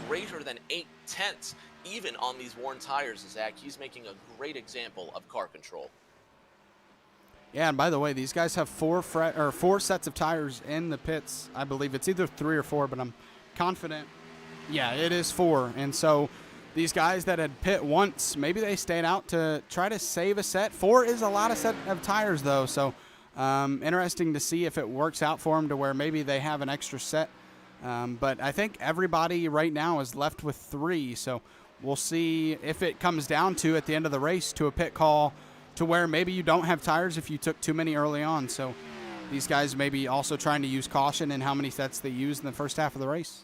greater than 8/10 even on these worn tires. Zach, he's making a great example of car control. Yeah, and by the way, these guys have four sets of tires in the pits. I believe it's either 3 or 4, but I'm confident. Yeah, it is 4. And so these guys that had pit once, maybe they stayed out to try to save a set. 4 is a lot of set of tires, though. So interesting to see if it works out for them to where maybe they have an extra set. But I think everybody right now is left with 3. So we'll see if it comes down to, at the end of the race, to a pit call to where maybe you don't have tires if you took too many early on. So these guys may be also trying to use caution in how many sets they use in the first half of the race.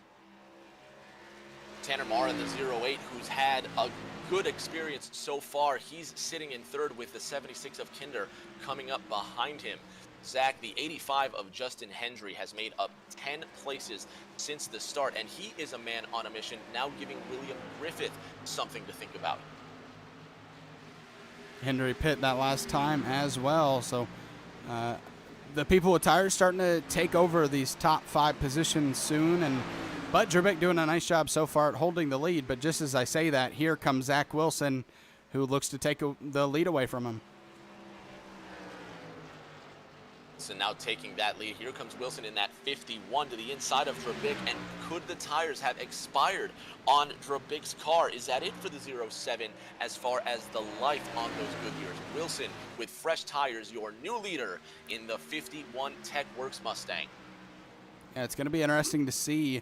Tanner Marr in the 08, who's had a good experience so far. He's sitting in third with the 76 of Kinder coming up behind him. Zach, the 85 of Justin Hendry has made up 10 places since the start, and he is a man on a mission, now giving William Griffith something to think about. Hendry pit that last time as well. So the people with tires starting to take over these top 5 positions soon. But Drabick doing a nice job so far at holding the lead. But just as I say that, here comes Zach Wilson, who looks to take the lead away from him. So now taking that lead, here comes Wilson in that 51 to the inside of Drabick. And could the tires have expired on Drabick's car? Is that it for the 07 as far as the life on those Goodyears? Wilson with fresh tires, your new leader in the 51 Tech Works Mustang. Yeah, it's going to be interesting to see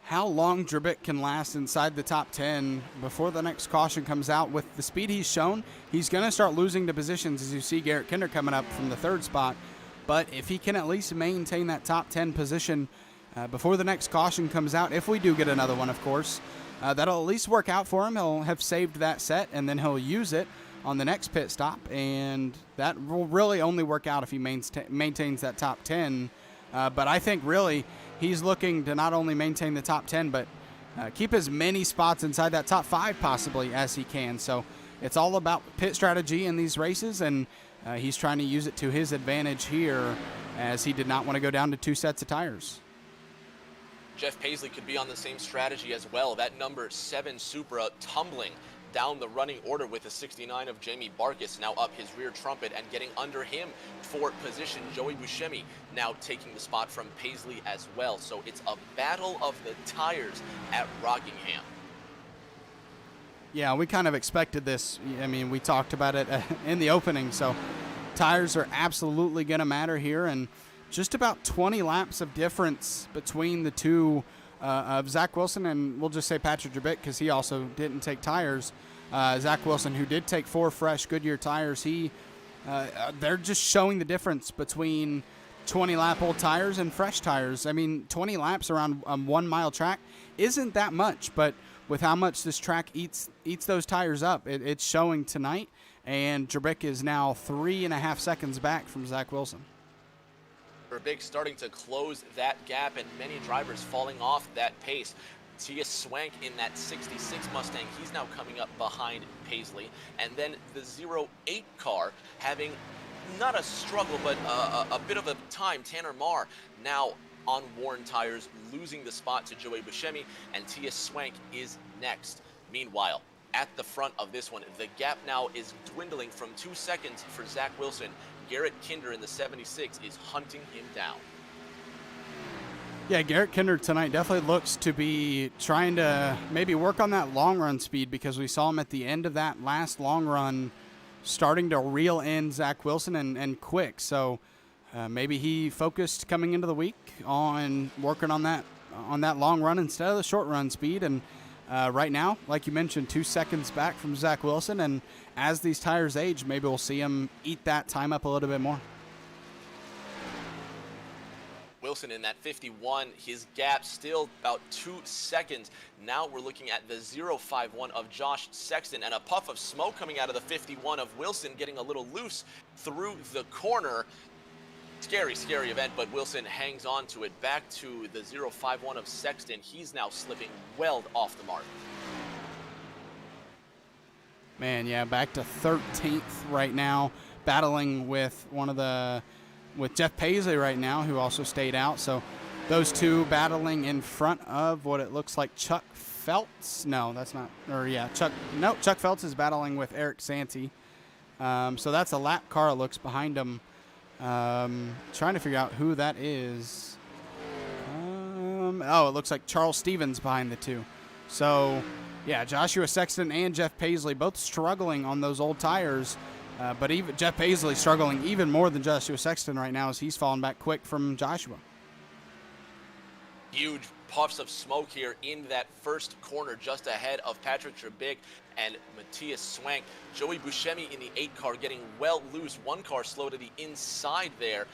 how long Drabick can last inside the top 10 before the next caution comes out. With the speed he's shown, he's going to start losing to positions as you see Garrett Kinder coming up from the 3rd spot. But if he can at least maintain that top 10 position before the next caution comes out, if we do get another one, of course, that'll at least work out for him. He'll have saved that set, and then he'll use it on the next pit stop, and that will really only work out if he maintains that top 10. But I think really he's looking to not only maintain the top 10, but keep as many spots inside that top 5 possibly as he can. So it's all about pit strategy in these races, and he's trying to use it to his advantage here, as he did not want to go down to 2 sets of tires. Jeff Paisley could be on the same strategy as well. That number 7 Supra tumbling down the running order with the 69 of Jamie Barkis now up his rear trumpet, and getting under him for position. Joey Buscemi now taking the spot from Paisley as well. So it's a battle of the tires at Rockingham. Yeah, we kind of expected this. I mean, we talked about it in the opening. So tires are absolutely going to matter here, and just about 20 laps of difference between the two of Zach Wilson and, we'll just say, Patrick Drabick, because he also didn't take tires. Zach Wilson, who did take 4 fresh Goodyear tires, they're just showing the difference between 20-lap-old tires and fresh tires. I mean, 20 laps around a 1-mile track isn't that much, but with how much this track eats those tires up, it's showing tonight. And Drabick is now 3.5 seconds back from Zach Wilson. Drabick starting to close that gap, and many drivers falling off that pace. Tia Swank in that 66 Mustang, he's now coming up behind Paisley. And then the 08 car having not a struggle, but a bit of a time. Tanner Marr now on worn tires, losing the spot to Joey Buscemi, and Tia Swank is next. Meanwhile, at the front of this one, the gap now is dwindling from 2 seconds for Zach Wilson. Garrett Kinder in the 76 is hunting him down. Yeah, Garrett Kinder tonight definitely looks to be trying to maybe work on that long run speed, because we saw him at the end of that last long run starting to reel in Zach Wilson and quick. So maybe he focused coming into the week on working on that long run instead of the short run speed. And right now, like you mentioned, 2 seconds back from Zach Wilson. And as these tires age, maybe we'll see him eat that time up a little bit more. Wilson in that 51, his gap still about 2 seconds. Now we're looking at the 051 of Josh Sexton, and a puff of smoke coming out of the 51 of Wilson, getting a little loose through the corner. Scary, scary event, but Wilson hangs on to it. Back to the 051 of Sexton. He's now slipping well off the mark. Man, yeah, back to 13th right now, battling with one of the with Jeff Paisley right now, who also stayed out. So those two battling in front of what it looks like Chuck Feltz. No, that's not. Or yeah, Chuck Feltz is battling with Eric Santee. So that's a lap car. It looks behind him. Trying to figure out who that is. It looks like Charles Stevens behind the two. So, yeah, Joshua Sexton and Jeff Paisley both struggling on those old tires. But even Jeff Paisley struggling even more than Joshua Sexton right now as he's falling back quick from Joshua. Huge puffs of smoke here in that first corner just ahead of Patrick Trebick and Matthias Swank. Joey Buscemi in the 8 car getting well loose. One car slow to the inside there.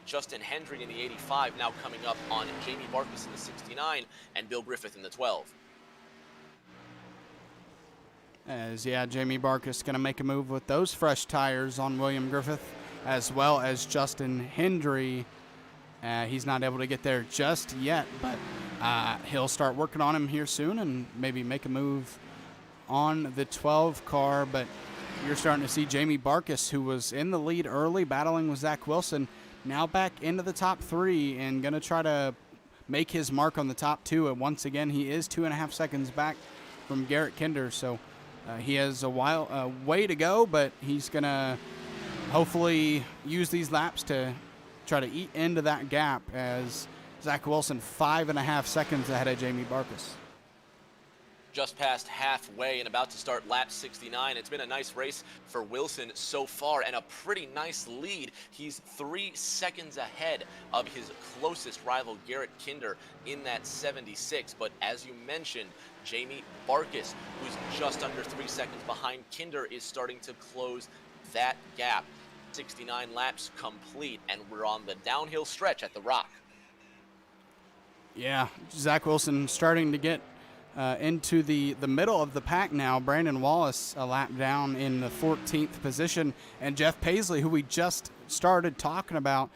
Justin Hendry in the 85 now coming up on Jamie Marcus in the 69 and Bill Griffith in the 12. Jamie Barkus going to make a move with those fresh tires on William Griffith, as well as Justin Hendry. He's not able to get there just yet, but he'll start working on him here soon and maybe make a move on the 12 car. But you're starting to see Jamie Barkus, who was in the lead early, battling with Zach Wilson, now back into the top 3 and going to try to make his mark on the top 2. And once again, he is 2.5 seconds back from Garrett Kinder. So he has a way to go, but he's going to hopefully use these laps to try to eat into that gap, as Zach Wilson 5.5 seconds ahead of Jamie Barkus. Just past halfway and about to start lap 69. It's been a nice race for Wilson so far and a pretty nice lead. He's 3 seconds ahead of his closest rival, Garrett Kinder, in that 76. But as you mentioned, Jamie Barkus, who's just under 3 seconds behind Kinder, is starting to close that gap. 69 laps complete, and we're on the downhill stretch at the Rock. Yeah, Zach Wilson starting to get into the middle of the pack now. Brandon Wallace a lap down in the 14th position, and Jeff Paisley, who we just started talking about,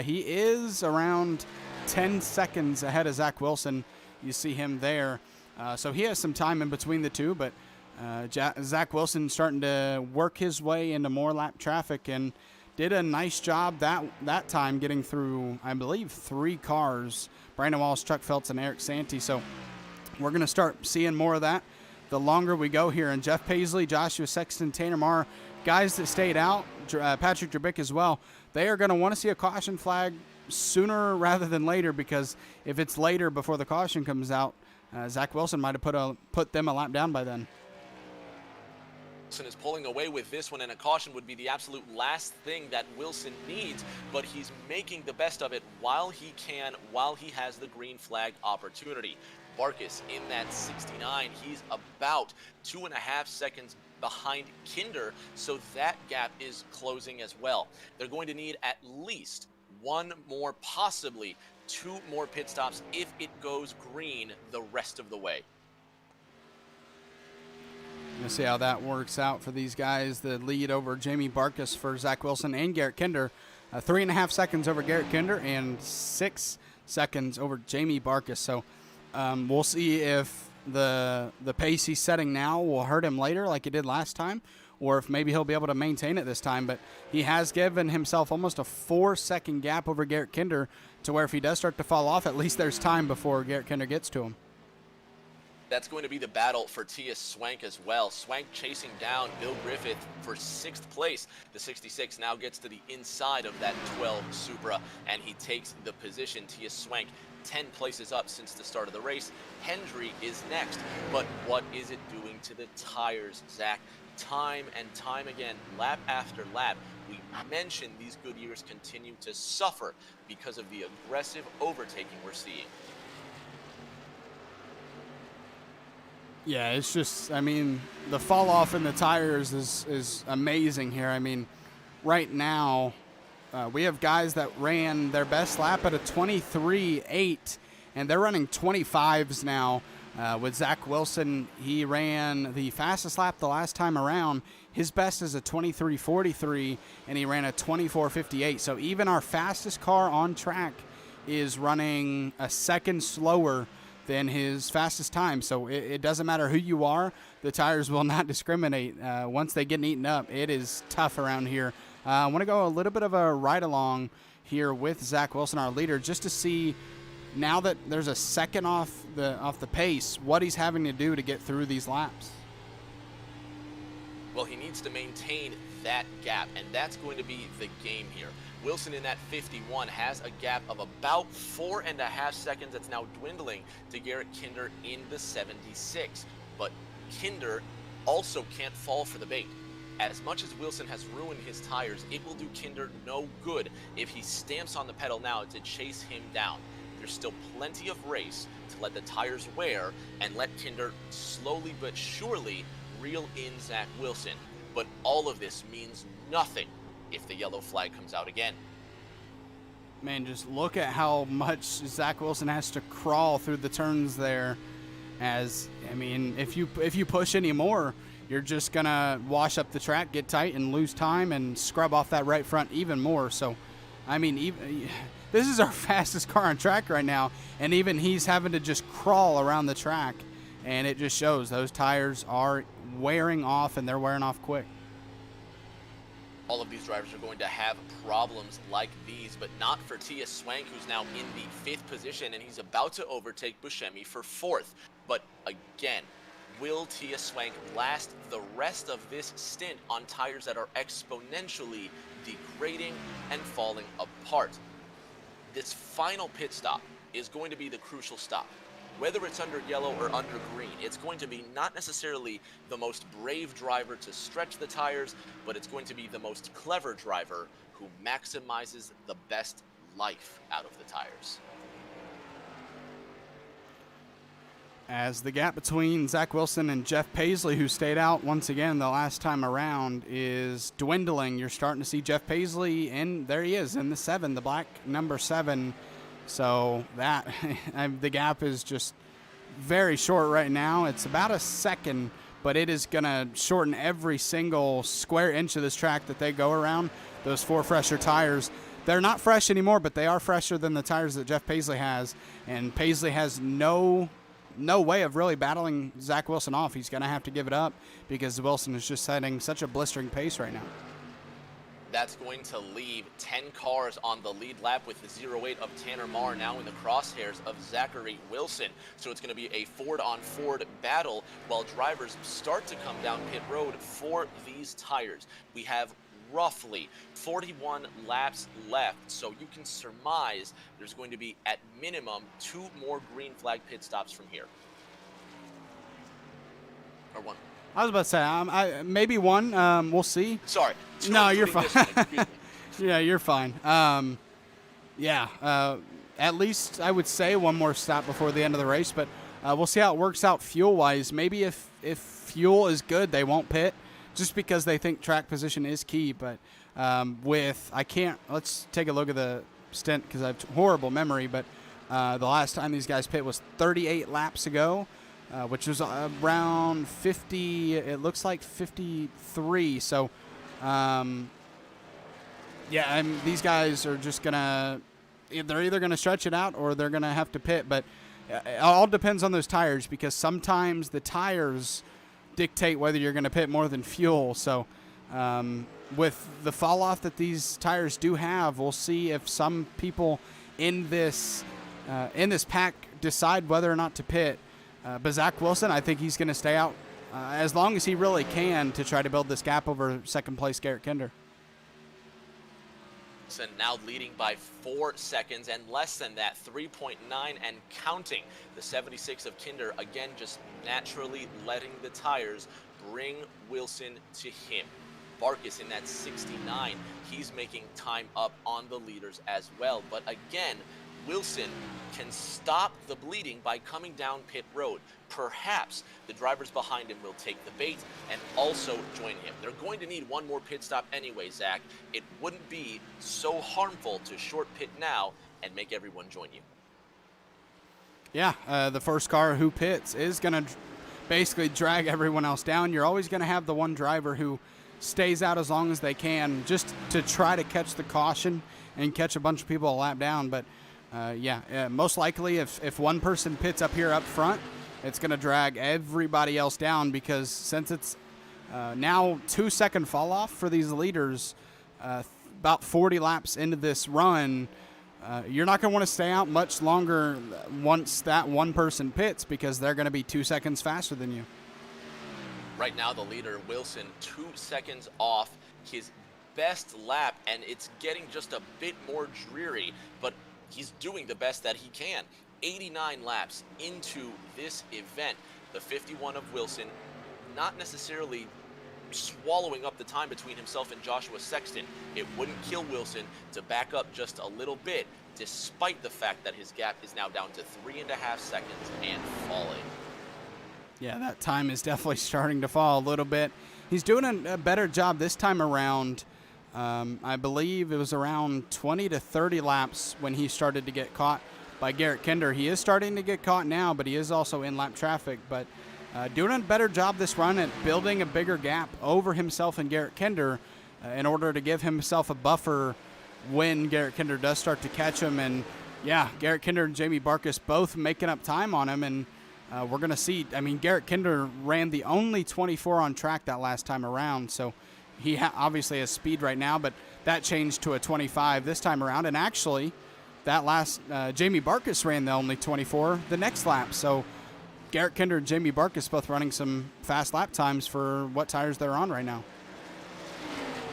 he is around 10 seconds ahead of Zach Wilson. You see him there. So he has some time in between the two, but Zach Wilson starting to work his way into more lap traffic and did a nice job that time getting through, I believe, 3 cars, Brandon Wallace, Chuck Feltz, and Eric Santee. So we're going to start seeing more of that the longer we go here. And Jeff Paisley, Joshua Sexton, Tanner Marr, guys that stayed out, Patrick Trebick as well, they are going to want to see a caution flag sooner rather than later, because if it's later before the caution comes out, Zach Wilson might have put them a lap down by then. Wilson is pulling away with this one, and a caution would be the absolute last thing that Wilson needs, but he's making the best of it while he can, while he has the green flag opportunity. Barkus in that 69, he's about 2.5 seconds behind Kinder, so that gap is closing as well. They're going to need at least 1 more, possibly 2 more pit stops if it goes green the rest of the way. We'll see how that works out for these guys. The lead over Jamie Barkus for Zach Wilson and Garrett Kinder. 3.5 seconds over Garrett Kinder and 6 seconds over Jamie Barkus. So we'll see if the pace he's setting now will hurt him later like it did last time, or if maybe he'll be able to maintain it this time. But he has given himself almost a 4-second gap over Garrett Kinder, to where if he does start to fall off, at least there's time before Garrett Kinder gets to him. That's going to be the battle for Tia Swank as well. Swank chasing down Bill Griffith for 6th place. The 66 now gets to the inside of that 12 Supra, and he takes the position. Tia Swank 10 places up since the start of the race. Hendry is next, but what is it doing to the tires, Zach? Time and time again, lap after lap, we mentioned these Goodyears continue to suffer because of the aggressive overtaking we're seeing. Yeah, it's just, I mean, the fall off in the tires is amazing here. I mean, right now, we have guys that ran their best lap at a 23.8, and they're running 25s now. With Zach Wilson, he ran the fastest lap the last time around. His best is a 23.43, and he ran a 24.58. So even our fastest car on track is running a second slower than his fastest time. So it doesn't matter who you are. The tires will not discriminate. Once they get eaten up, it is tough around here. I want to go a little bit of a ride along here with Zach Wilson, our leader, just to see now that there's a second off the pace, what he's having to do to get through these laps. Well, he needs to maintain that gap, and that's going to be the game here. Wilson in that 51 has a gap of about 4.5 seconds. That's now dwindling to Garrett Kinder in the 76. But Kinder also can't fall for the bait. As much as Wilson has ruined his tires, it will do Kinder no good if he stamps on the pedal now to chase him down. There's still plenty of race to let the tires wear and let Kinder slowly but surely reel in Zach Wilson. But all of this means nothing if the yellow flag comes out again. Man, just look at how much Zach Wilson has to crawl through the turns there. As, I mean, if you push any more, you're just going to wash up the track, get tight, and lose time and scrub off that right front even more. So, I mean, this is our fastest car on track right now, and even he's having to just crawl around the track, and it just shows those tires are wearing off, and they're wearing off quick. All of these drivers are going to have problems like these, but not for Tia Swank, who's now in the 5th position, and he's about to overtake Buscemi for 4th. But again, will Tia Swank last the rest of this stint on tires that are exponentially degrading and falling apart? This final pit stop is going to be the crucial stop. Whether it's under yellow or under green, it's going to be not necessarily the most brave driver to stretch the tires, but it's going to be the most clever driver who maximizes the best life out of the tires. As the gap between Zach Wilson and Jeff Paisley, who stayed out once again the last time around, is dwindling. You're starting to see Jeff Paisley, and there he is in the 7, the black number 7. So that the gap is just very short right now. It's about a second, but it is going to shorten every single square inch of this track that they go around. Those 4 fresher tires, they're not fresh anymore, but they are fresher than the tires that Jeff Paisley has. And Paisley has no way of really battling Zach Wilson off. He's going to have to give it up because Wilson is just setting such a blistering pace right now. That's going to leave 10 cars on the lead lap with the 08 of Tanner Marr now in the crosshairs of Zachary Wilson. So it's going to be a Ford-on-Ford battle while drivers start to come down pit road for these tires. We have roughly 41 laps left, so you can surmise there's going to be at minimum 2 more green flag pit stops from here. Or 1. I was about to say, maybe 1. We'll see. Sorry. No, you're fine. Yeah, you're fine. At least I would say 1 more stop before the end of the race, but we'll see how it works out fuel-wise. Maybe if fuel is good, they won't pit just because they think track position is key. But let's take a look at the stint because I have horrible memory, but the last time these guys pit was 38 laps ago. Which was around 50, it looks like 53. So, these guys are just they're either going to stretch it out or they're going to have to pit. But it all depends on those tires because sometimes the tires dictate whether you're going to pit more than fuel. So, with the fall off that these tires do have, we'll see if some people in this pack decide whether or not to pit. But Zach Wilson, I think he's going to stay out as long as he really can to try to build this gap over second place Garrett Kinder. Now leading by 4 seconds and less than that, 3.9 and counting. The 76 of Kinder, again, just naturally letting the tires bring Wilson to him. Barkas in that 69, he's making time up on the leaders as well. But again, Wilson can stop the bleeding by coming down pit road. Perhaps the drivers behind him will take the bait and also join him. They're going to need 1 more pit stop anyway, Zach. It wouldn't be so harmful to short pit now and make everyone join you. Yeah, the first car who pits is going to basically drag everyone else down. You're always going to have the one driver who stays out as long as they can just to try to catch the caution and catch a bunch of people a lap down. But most likely if one person pits up here up front, it's going to drag everybody else down because since it's now 2-second fall off for these leaders, about 40 laps into this run, you're not going to want to stay out much longer once that one person pits, because they're going to be 2 seconds faster than you. Right now, the leader, Wilson, 2 seconds off his best lap, and it's getting just a bit more dreary, but he's doing the best that he can. 89 laps into this event. The 51 of Wilson, not necessarily swallowing up the time between himself and Joshua Sexton. It wouldn't kill Wilson to back up just a little bit, despite the fact that his gap is now down to 3.5 seconds and falling. Yeah, that time is definitely starting to fall a little bit. He's doing a better job this time around. I believe it was around 20 to 30 laps when he started to get caught by Garrett Kinder. He is starting to get caught now, but he is also in lap traffic. But doing a better job this run at building a bigger gap over himself and Garrett Kinder in order to give himself a buffer when Garrett Kinder does start to catch him. And yeah, Garrett Kinder and Jamie Barkus both making up time on him. And we're going to see, I mean, Garrett Kinder ran the only 24 on track that last time around. So he obviously has speed right now, but that changed to a 25 this time around. And actually, that last, Jamie Barkus ran the only 24 the next lap. So Garrett Kinder and Jamie Barkus both running some fast lap times for what tires they're on right now.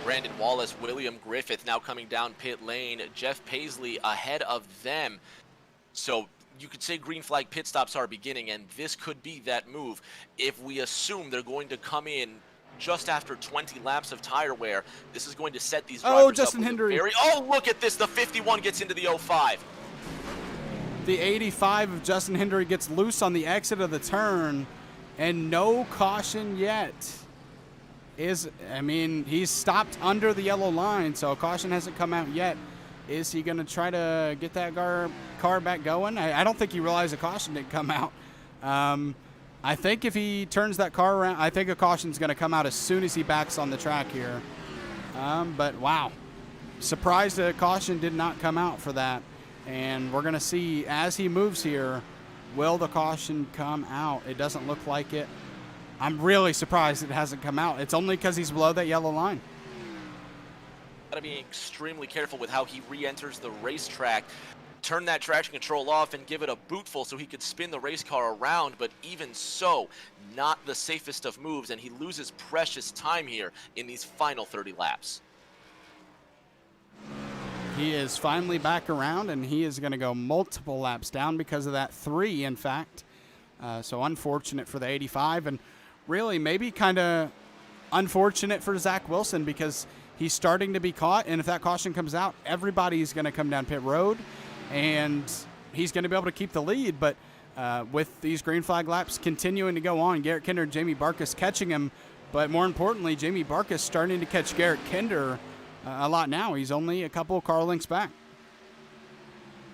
Brandon Wallace, William Griffith now coming down pit lane. Jeff Paisley ahead of them. So you could say green flag pit stops are beginning, and this could be that move. If we assume they're going to come in just after 20 laps of tire wear, this is going to set these drivers Justin up with Hendry. Oh, look at this. The 51 gets into the 05. The 85 of Justin Hendry gets loose on the exit of the turn, and no caution yet. He's stopped under the yellow line, so a caution hasn't come out yet. Is he going to try to get that car back going? I don't think he realized a caution didn't come out. I think if he turns that car around, I think a caution's going to come out as soon as he backs on the track here. But wow, surprised a caution did not come out for that. And we're going to see as he moves here, will the caution come out? It doesn't look like it. I'm really surprised it hasn't come out. It's only because he's below that yellow line. Got to be extremely careful with how he re-enters the racetrack. Turn that traction control off and give it a bootful so he could spin the race car around, but even so, not the safest of moves, and he loses precious time here in these final 30 laps. He is finally back around, and he is going to go multiple laps down because of that 3, in fact. So unfortunate for the 85, and really maybe kind of unfortunate for Zach Wilson because he's starting to be caught, and if that caution comes out, everybody's going to come down pit road, and he's going to be able to keep the lead. But with these green flag laps continuing to go on, Garrett Kinder and Jamie Barkus catching him, but more importantly, Jamie Barkus starting to catch Garrett Kinder a lot now. He's only a couple of car lengths back.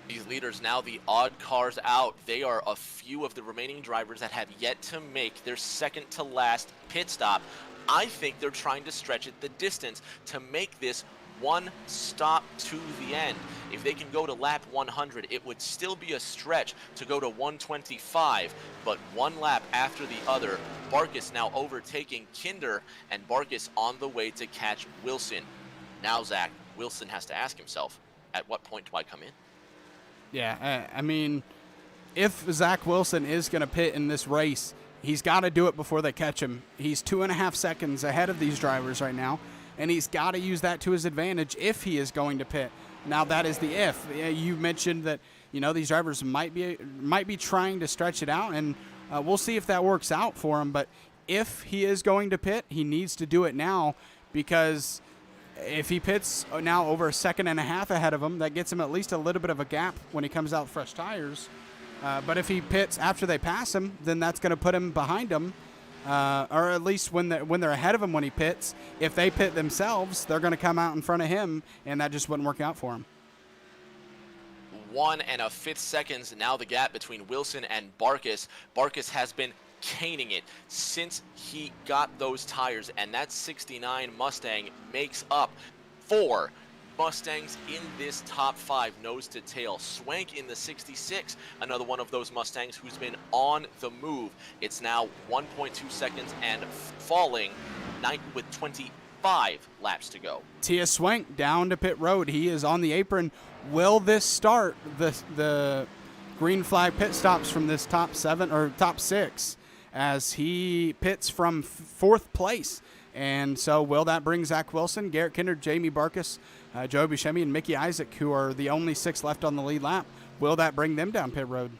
These leaders now the odd cars out. They are a few of the remaining drivers that have yet to make their second to last pit stop. I think they're trying to stretch it the distance to make this one stop to the end. If they can go to lap 100, it would still be a stretch to go to 125, but one lap after the other, Barkus now overtaking Kinder, and Barkus on the way to catch Wilson. Now, Zach, Wilson has to ask himself, at what point do I come in? Yeah, I mean, if Zach Wilson is going to pit in this race, he's got to do it before they catch him. He's 2.5 seconds ahead of these drivers right now, and he's got to use that to his advantage if he is going to pit. Now, that is the if. You mentioned that, these drivers might be trying to stretch it out, and we'll see if that works out for him. But if he is going to pit, he needs to do it now, because if he pits now over 1.5 seconds ahead of him, that gets him at least a little bit of a gap when he comes out with fresh tires. But if he pits after they pass him, then that's going to put him behind him, or at least when they're ahead of him when he pits. If they pit themselves, they're going to come out in front of him, and that just wouldn't work out for him. 1.5 seconds now the gap between Wilson and Barkus. Barkus has been caning it since he got those tires, and that 69 Mustang makes up 4 Mustangs in this top 5 nose to tail. Swank in the 66, another one of those Mustangs who's been on the move. It's now 1.2 seconds and falling with 25 5 laps to go. Tia Swank down to pit road. He is on the apron. Will this start the green flag pit stops from this top 7 or top 6 as he pits from 4th place? And so will that bring Zach Wilson, Garrett Kinder, Jamie Barkas, Joe Buscemi, and Mickey Isaac, who are the only 6 left on the lead lap? Will that bring them down pit road?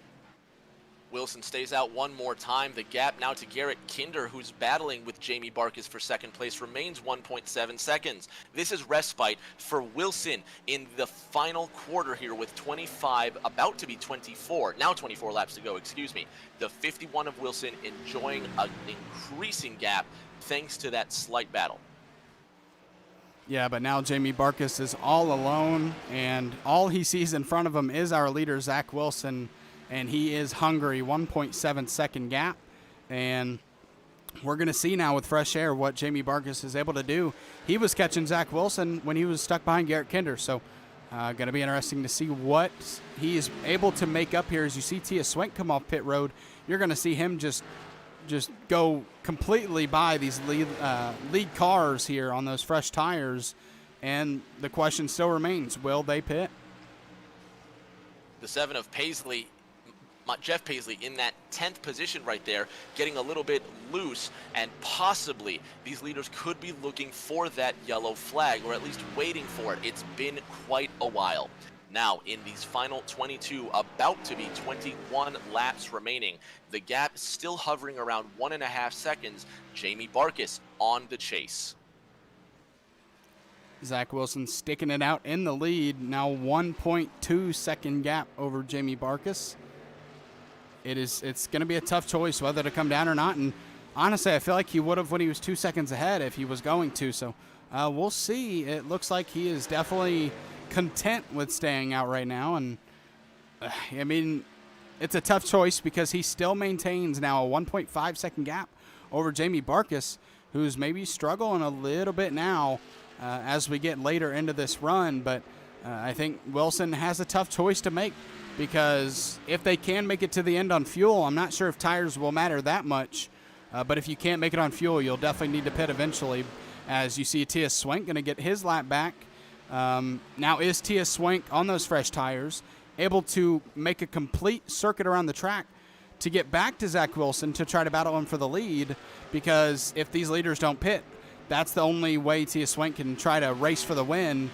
Wilson stays out one more time. The gap now to Garrett Kinder, who's battling with Jamie Barkas for 2nd place, remains 1.7 seconds. This is respite for Wilson in the final quarter here with 25, about to be 24, now 24 laps to go, excuse me. The 51 of Wilson enjoying an increasing gap thanks to that slight battle. Yeah, but now Jamie Barkas is all alone, and all he sees in front of him is our leader, Zach Wilson, and he is hungry, 1.7 second gap. And we're going to see now with fresh air what Jamie Barkas is able to do. He was catching Zach Wilson when he was stuck behind Garrett Kinder, so going to be interesting to see what he is able to make up here. As you see Tia Swank come off pit road, you're going to see him just go completely by these lead cars here on those fresh tires. And the question still remains, will they pit? The 7 of Paisley, Jeff Paisley, in that 10th position right there, getting a little bit loose, and possibly these leaders could be looking for that yellow flag, or at least waiting for it. It's been quite a while. Now, in these final 22, about to be 21 laps remaining, the gap still hovering around 1.5 seconds. Jamie Barkas on the chase. Zach Wilson sticking it out in the lead, now 1.2 second gap over Jamie Barkas. It's going to be a tough choice whether to come down or not, and honestly, I feel like he would have when he was 2 seconds ahead if he was going to, so we'll see. It looks like he is definitely content with staying out right now, and I mean, it's a tough choice because he still maintains now a 1.5 second gap over Jamie Barkas, who's maybe struggling a little bit now as we get later into this run, but I think Wilson has a tough choice to make, because if they can make it to the end on fuel, I'm not sure if tires will matter that much, but if you can't make it on fuel, you'll definitely need to pit eventually. As you see Tia Swank going to get his lap back. Now is Tia Swank on those fresh tires able to make a complete circuit around the track to get back to Zach Wilson to try to battle him for the lead? Because if these leaders don't pit, that's the only way Tia Swank can try to race for the win.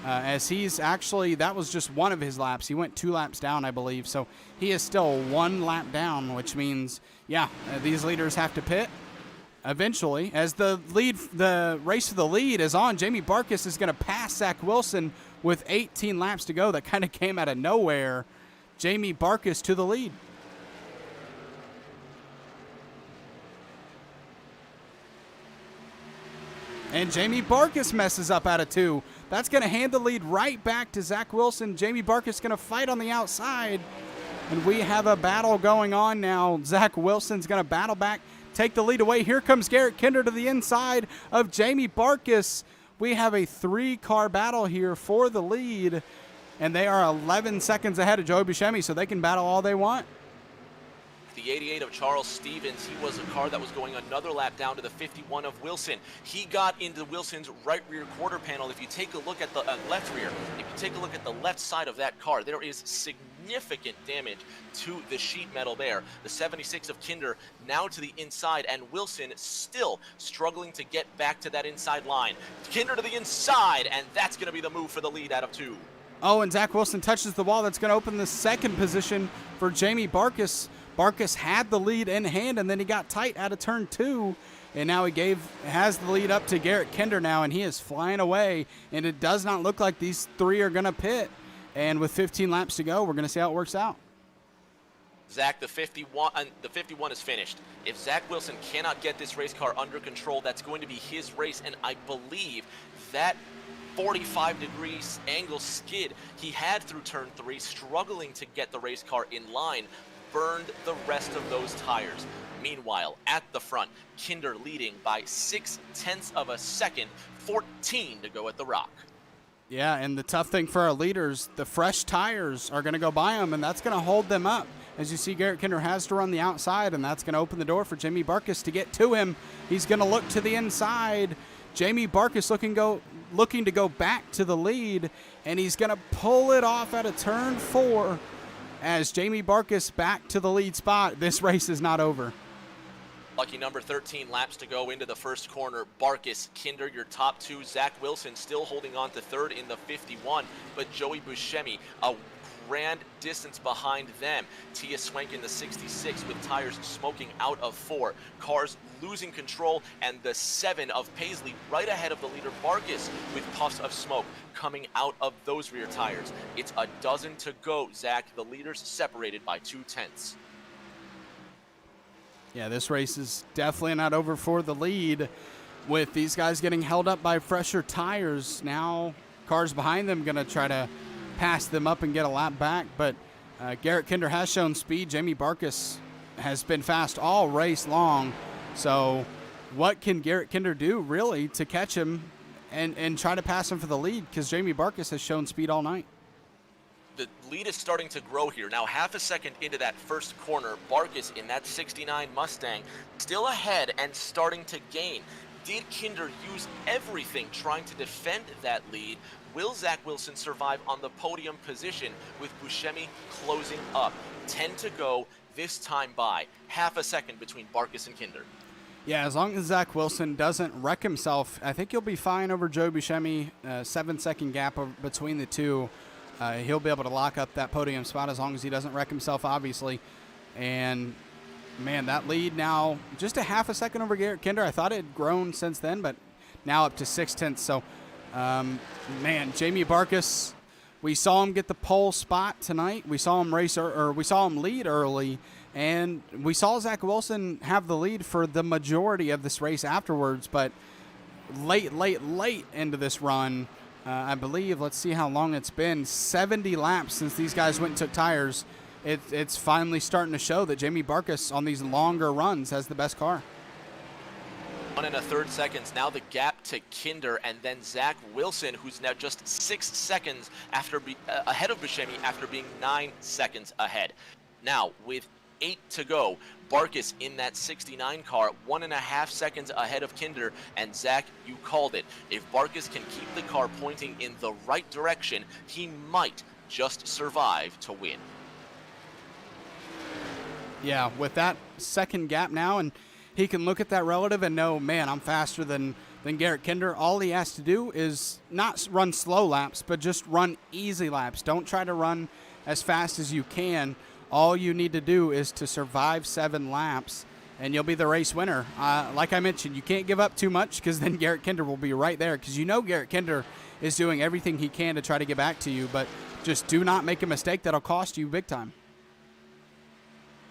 As he's actually, that was just one of his laps. He went 2 laps down, I believe. So he is still 1 lap down, which means, these leaders have to pit eventually. As the race for the lead is on, Jamie Barkas is going to pass Zach Wilson with 18 laps to go. That kind of came out of nowhere. Jamie Barkas to the lead. And Jamie Barkas messes up out of 2. That's going to hand the lead right back to Zach Wilson. Jamie Barkas going to fight on the outside. And we have a battle going on now. Zach Wilson's going to battle back, take the lead away. Here comes Garrett Kinder to the inside of Jamie Barkas. We have a 3-car battle here for the lead. And they are 11 seconds ahead of Joe Buscemi, so they can battle all they want. The 88 of Charles Stevens, he was a car that was going another lap down to the 51 of Wilson. He got into Wilson's right rear quarter panel. If you take a look at the left rear, if you take a look at the left side of that car, there is significant damage to the sheet metal there. The 76 of Kinder now to the inside, and Wilson still struggling to get back to that inside line. Kinder to the inside, and that's going to be the move for the lead out of 2. Oh, and Zach Wilson touches the wall. That's going to open the 2nd position for Jamie Barkas. Barkas had the lead in hand, and then he got tight out of turn 2, and now he has the lead up to Garrett Kinder now, and he is flying away, and it does not look like these 3 are going to pit. And with 15 laps to go, we're going to see how it works out. Zach, the 51 is finished. If Zach Wilson cannot get this race car under control, that's going to be his race, and I believe that 45 degrees angle skid he had through turn 3, struggling to get the race car in line, burned the rest of those tires. Meanwhile, at the front, Kinder leading by 0.6 of a second, 14 to go at the Rock. Yeah, and the tough thing for our leaders, the fresh tires are going to go by them, and that's going to hold them up. As you see, Garrett Kinder has to run the outside, and that's going to open the door for Jamie Barkas to get to him. He's going to look to the inside. Jamie Barkus looking to go back to the lead, and he's going to pull it off at a turn 4 as Jamie Barkus back to the lead spot. This race is not over. Lucky number 13 laps to go into the first corner. Barkus, Kinder, your top 2. Zach Wilson still holding on to 3rd in the 51, but Joey Buscemi, a grand distance behind them. Tia Swank in the 66 with tires smoking out of 4. Cars losing control, and the 7 of Paisley right ahead of the leader Barkus with puffs of smoke coming out of those rear tires. It's a dozen to go, Zach. The leaders separated by 2/10. Yeah, this race is definitely not over for the lead with these guys getting held up by fresher tires. Now cars behind them going to try to pass them up and get a lap back, but Garrett Kinder has shown speed. Jamie Barkus has been fast all race long, so what can Garrett Kinder do really to catch him and try to pass him for the lead, because Jamie Barkus has shown speed all night. The lead is starting to grow here. Now, half a second into that first corner, Barkus in that 69 Mustang still ahead and starting to gain. Did Kinder use everything trying to defend that lead? Will Zach Wilson survive on the podium position with Buscemi closing up? 10 to go this time by. Half a second between Barkus and Kinder. Yeah, as long as Zach Wilson doesn't wreck himself, I think he'll be fine over Joe Buscemi. 7-second gap between the two. He'll be able to lock up that podium spot as long as he doesn't wreck himself, obviously. And, man, that lead now just a half a second over Garrett Kinder. I thought it had grown since then, but now up to 6/10. So, man, Jamie Barkus, we saw him get the pole spot tonight. We saw him we saw him lead early, and we saw Zach Wilson have the lead for the majority of this race afterwards. But late into this run, I believe, let's see how long it's been, 70 laps since these guys went and took tires. It's finally starting to show that Jamie Barkus on these longer runs has the best car. 1 1/3 seconds. Now the gap to Kinder, and then Zach Wilson, who's now just 6 seconds ahead of Buscemi after being 9 seconds ahead. Now, with 8 to go, Barkus in that 69 car, 1.5 seconds ahead of Kinder, and Zach, you called it. If Barkus can keep the car pointing in the right direction, he might just survive to win. Yeah, with that second gap now, and he can look at that relative and know, man, I'm faster than Garrett Kinder. All he has to do is not run slow laps, but just run easy laps. Don't try to run as fast as you can. All you need to do is to survive 7 laps, and you'll be the race winner. Like I mentioned, you can't give up too much, because then Garrett Kinder will be right there, because you know Garrett Kinder is doing everything he can to try to get back to you, but just do not make a mistake that'll cost you big time.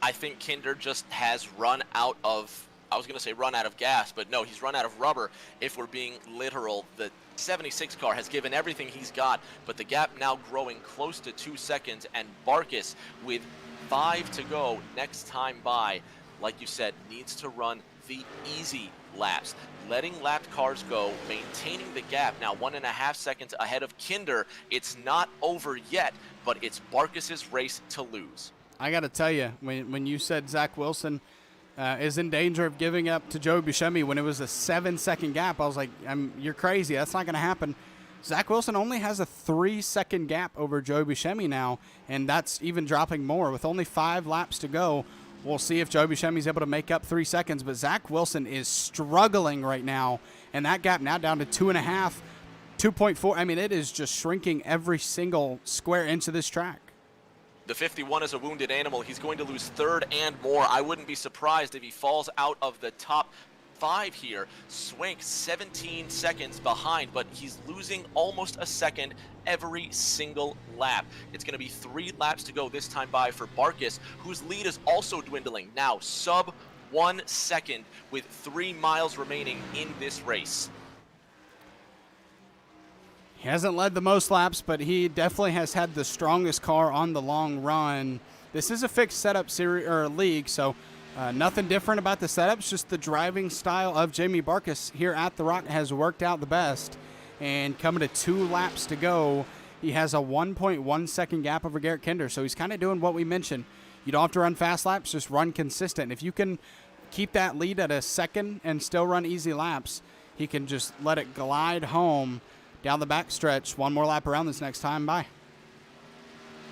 I think Kinder just has run out of, I was going to say run out of gas, but no, he's run out of rubber, if we're being literal. The 76 car has given everything he's got, but the gap now growing close to 2 seconds, and Barkus with 5 to go next time by, like you said, needs to run the easy laps, letting lapped cars go, maintaining the gap. Now 1.5 seconds ahead of Kinder. It's not over yet, but it's Barkus's race to lose. I got to tell you, when you said Zach Wilson is in danger of giving up to Joe Buscemi when it was a 7-second gap, I was like, you're crazy. That's not going to happen. Zach Wilson only has a 3-second gap over Joe Buscemi now, and that's even dropping more. With only 5 laps to go, we'll see if Joe Buscemi is able to make up 3 seconds. But Zach Wilson is struggling right now, and that gap now down to 2.5, 2.4. I mean, it is just shrinking every single square inch of this track. The 51 is a wounded animal. He's going to lose 3rd and more. I wouldn't be surprised if he falls out of the top 5 here. Swank 17 seconds behind, but he's losing almost a second every single lap. It's going to be 3 laps to go this time by for Barkus, whose lead is also dwindling. Now sub 1 second with 3 miles remaining in this race. He hasn't led the most laps, but he definitely has had the strongest car on the long run. This is a fixed setup series or league, so nothing different about the setups. Just the driving style of Jamie Barkus here at the Rock has worked out the best. And coming to 2 laps to go, he has a 1.1 second gap over Garrett Kinder. So he's kind of doing what we mentioned. You don't have to run fast laps, just run consistent. If you can keep that lead at a second and still run easy laps, he can just let it glide home down the backstretch. One more lap around this next time by.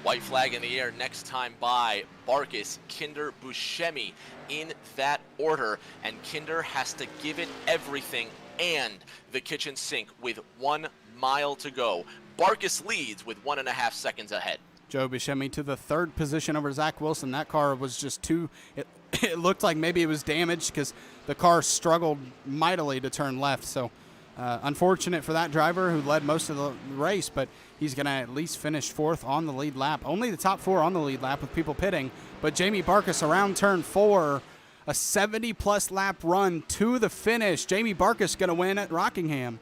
White flag in the air next time by. Barkis, Kinder, Buscemi in that order, and Kinder has to give it everything and the kitchen sink with 1 mile to go. Barkis leads with 1.5 seconds ahead. Joe Buscemi to the third position over Zach Wilson. That car was just it looked like maybe it was damaged because the car struggled mightily to turn left. So unfortunate for that driver who led most of the race, but he's going to at least finish fourth on the lead lap. Only the top 4 on the lead lap with people pitting. But Jamie Barkis around turn 4, a 70-plus lap run to the finish. Jamie Barkis going to win at Rockingham.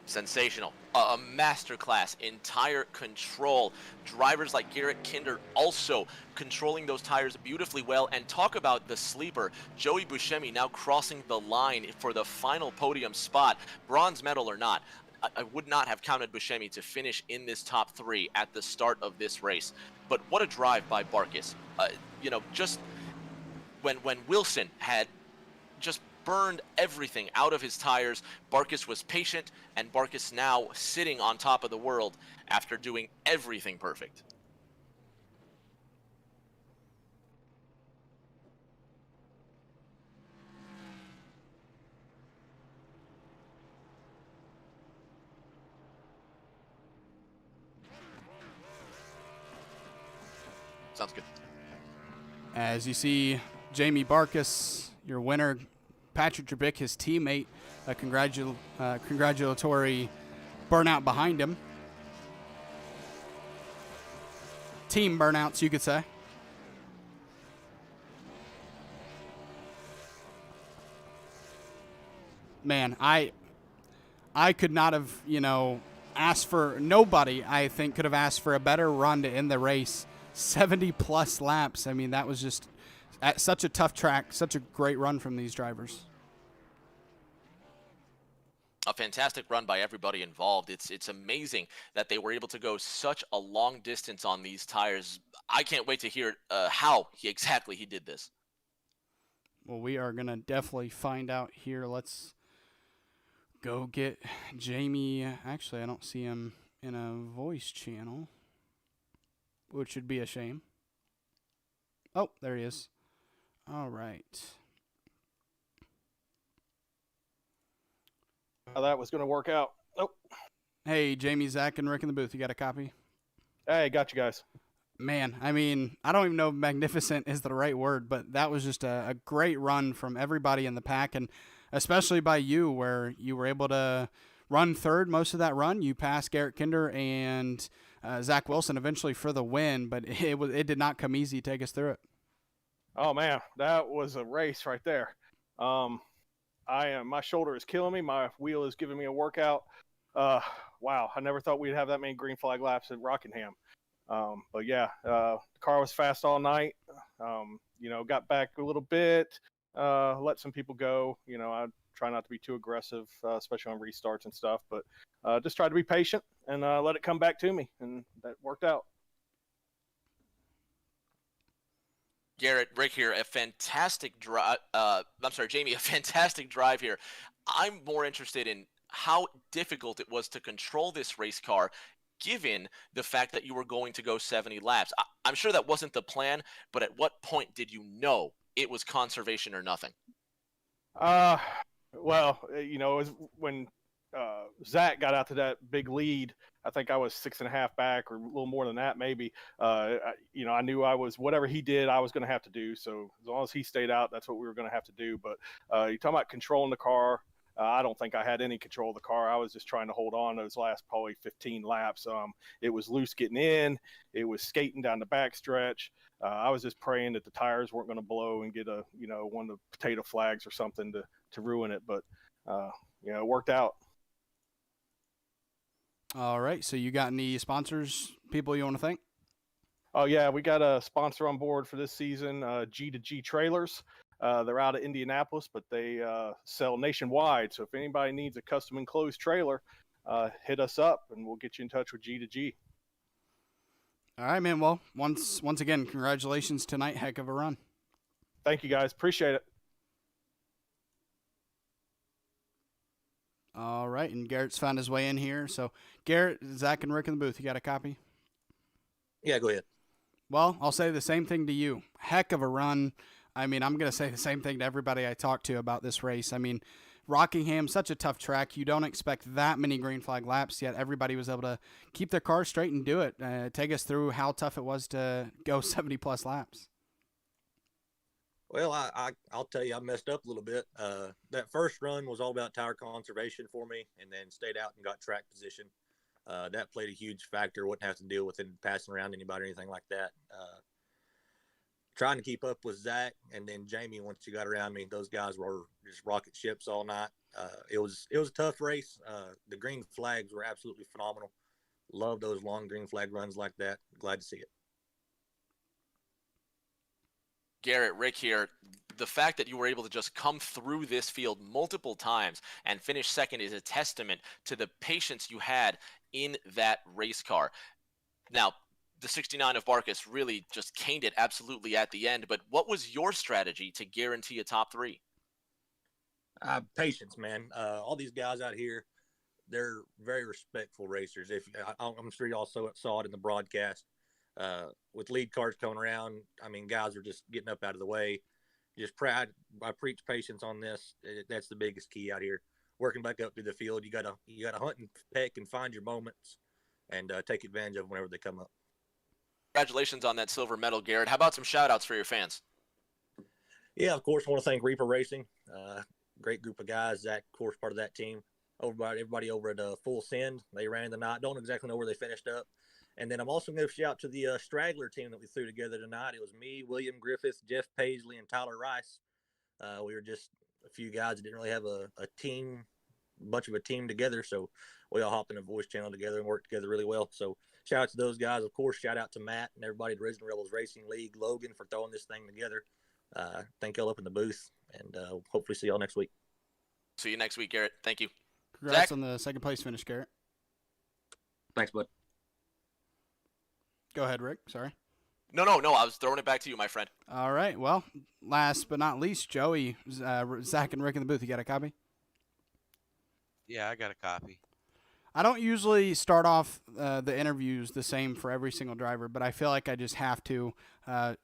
Sensational. A masterclass in tire control. Drivers like Garrett Kinder also controlling those tires beautifully well. And talk about the sleeper. Joey Buscemi now crossing the line for the final podium spot. Bronze medal or not, I would not have counted Buscemi to finish in this top 3 at the start of this race. But what a drive by Barkis. Just when Wilson had just burned everything out of his tires, Barkis was patient, and Barkis now sitting on top of the world after doing everything perfect. Sounds good. As you see, Jamie Barkis, your winner, Patrick Drabik, his teammate, a congratulatory burnout behind him. Team burnouts, you could say. Man, I could not have, asked for, nobody, I think, could have asked for a better run to end the race. 70-plus laps. I mean, that was just at such a tough track, such a great run from these drivers. A fantastic run by everybody involved. It's amazing that they were able to go such a long distance on these tires. I can't wait to hear how exactly he did this. Well, we are going to definitely find out here. Let's go get Jamie. Actually, I don't see him in a voice channel, which would be a shame. Oh, there he is. All right. How that was going to work out. Oh. Hey, Jamie, Zach, and Rick in the booth. You got a copy? Hey, got you guys. Man, I mean, I don't even know if magnificent is the right word, but that was just a great run from everybody in the pack, and especially by you, where you were able to run third most of that run. You passed Garrett Kinder and Zach Wilson eventually for the win, but it did not come easy. Take us through it. Oh man, that was a race right there. My shoulder is killing me. My wheel is giving me a workout. Wow, I never thought we'd have that many green flag laps at Rockingham. But yeah, the car was fast all night. Got back a little bit, let some people go. I try not to be too aggressive, especially on restarts and stuff, but just try to be patient and let it come back to me, and that worked out. Garrett, Rick here, a fantastic drive. Jamie, a fantastic drive here. I'm more interested in how difficult it was to control this race car, given the fact that you were going to go 70 laps. I'm sure that wasn't the plan, but at what point did you know it was conservation or nothing? Well, it was when Zach got out to that big lead. I think I was 6.5 back, or a little more than that, maybe. I knew I was, whatever he did, I was going to have to do. So as long as he stayed out, that's what we were going to have to do. But you're talking about controlling the car. I don't think I had any control of the car. I was just trying to hold on those last probably 15 laps. It was loose getting in. It was skating down the back stretch. I was just praying that the tires weren't going to blow and get one of the potato flags or something to ruin it. But it worked out. All right, so you got any sponsors, people you want to thank? Oh, yeah, we got a sponsor on board for this season, G2G Trailers. They're out of Indianapolis, but they sell nationwide. So if anybody needs a custom enclosed trailer, hit us up, and we'll get you in touch with G2G. All right, man. Well, once again, congratulations tonight. Heck of a run. Thank you, guys. Appreciate it. All right, and Garrett's found his way in here. So, Garrett, Zach, and Rick in the booth, you got a copy? Yeah, go ahead. Well, I'll say the same thing to you. Heck of a run. I mean, I'm going to say the same thing to everybody I talk to about this race. I mean, Rockingham, such a tough track. You don't expect that many green flag laps, yet everybody was able to keep their cars straight and do it. Take us through how tough it was to go 70-plus laps. Well, I'll tell you, I messed up a little bit. That first run was all about tire conservation for me, and then stayed out and got track position. That played a huge factor. Wouldn't have to deal with it passing around anybody or anything like that. Trying to keep up with Zach and then Jamie once you got around me. Those guys were just rocket ships all night. It was a tough race. The green flags were absolutely phenomenal. Love those long green flag runs like that. Glad to see it. Garrett, Rick here. The fact that you were able to just come through this field multiple times and finish second is a testament to the patience you had in that race car. Now, the 69 of Barkus really just caned it absolutely at the end, but what was your strategy to guarantee a top three? Patience, man. All these guys out here, they're very respectful racers. I'm sure you all saw it in the broadcast. With lead cars coming around, I mean, guys are just getting up out of the way. Just I preach patience on this. That's the biggest key out here. Working back up through the field, you gotta hunt and peck and find your moments, and take advantage of whenever they come up. Congratulations on that silver medal, Garrett. How about some shout outs for your fans? Yeah, of course, I want to thank Reaper Racing. Great group of guys. Zach, of course, part of that team. Everybody over at Full Send. They ran the night. Don't exactly know where they finished up. And then I'm also going to shout out to the Straggler team that we threw together tonight. It was me, William Griffith, Jeff Paisley, and Tyler Rice. We were just a few guys that didn't really have a team, much of a team together. So we all hopped in a voice channel together and worked together really well. So shout out to those guys. Of course, shout out to Matt and everybody at the Original Rebels Racing League, Logan for throwing this thing together. Thank y'all up in the booth, and hopefully see y'all next week. See you next week, Garrett. Thank you. Congrats Zach? on the second place finish, Garrett. Thanks, bud. Go ahead, Rick. Sorry. No. I was throwing it back to you, my friend. All right. Well, last but not least, Joey, Zach, and Rick in the booth. You got a copy? Yeah, I got a copy. I don't usually start off the interviews the same for every single driver, but I feel like I just have to.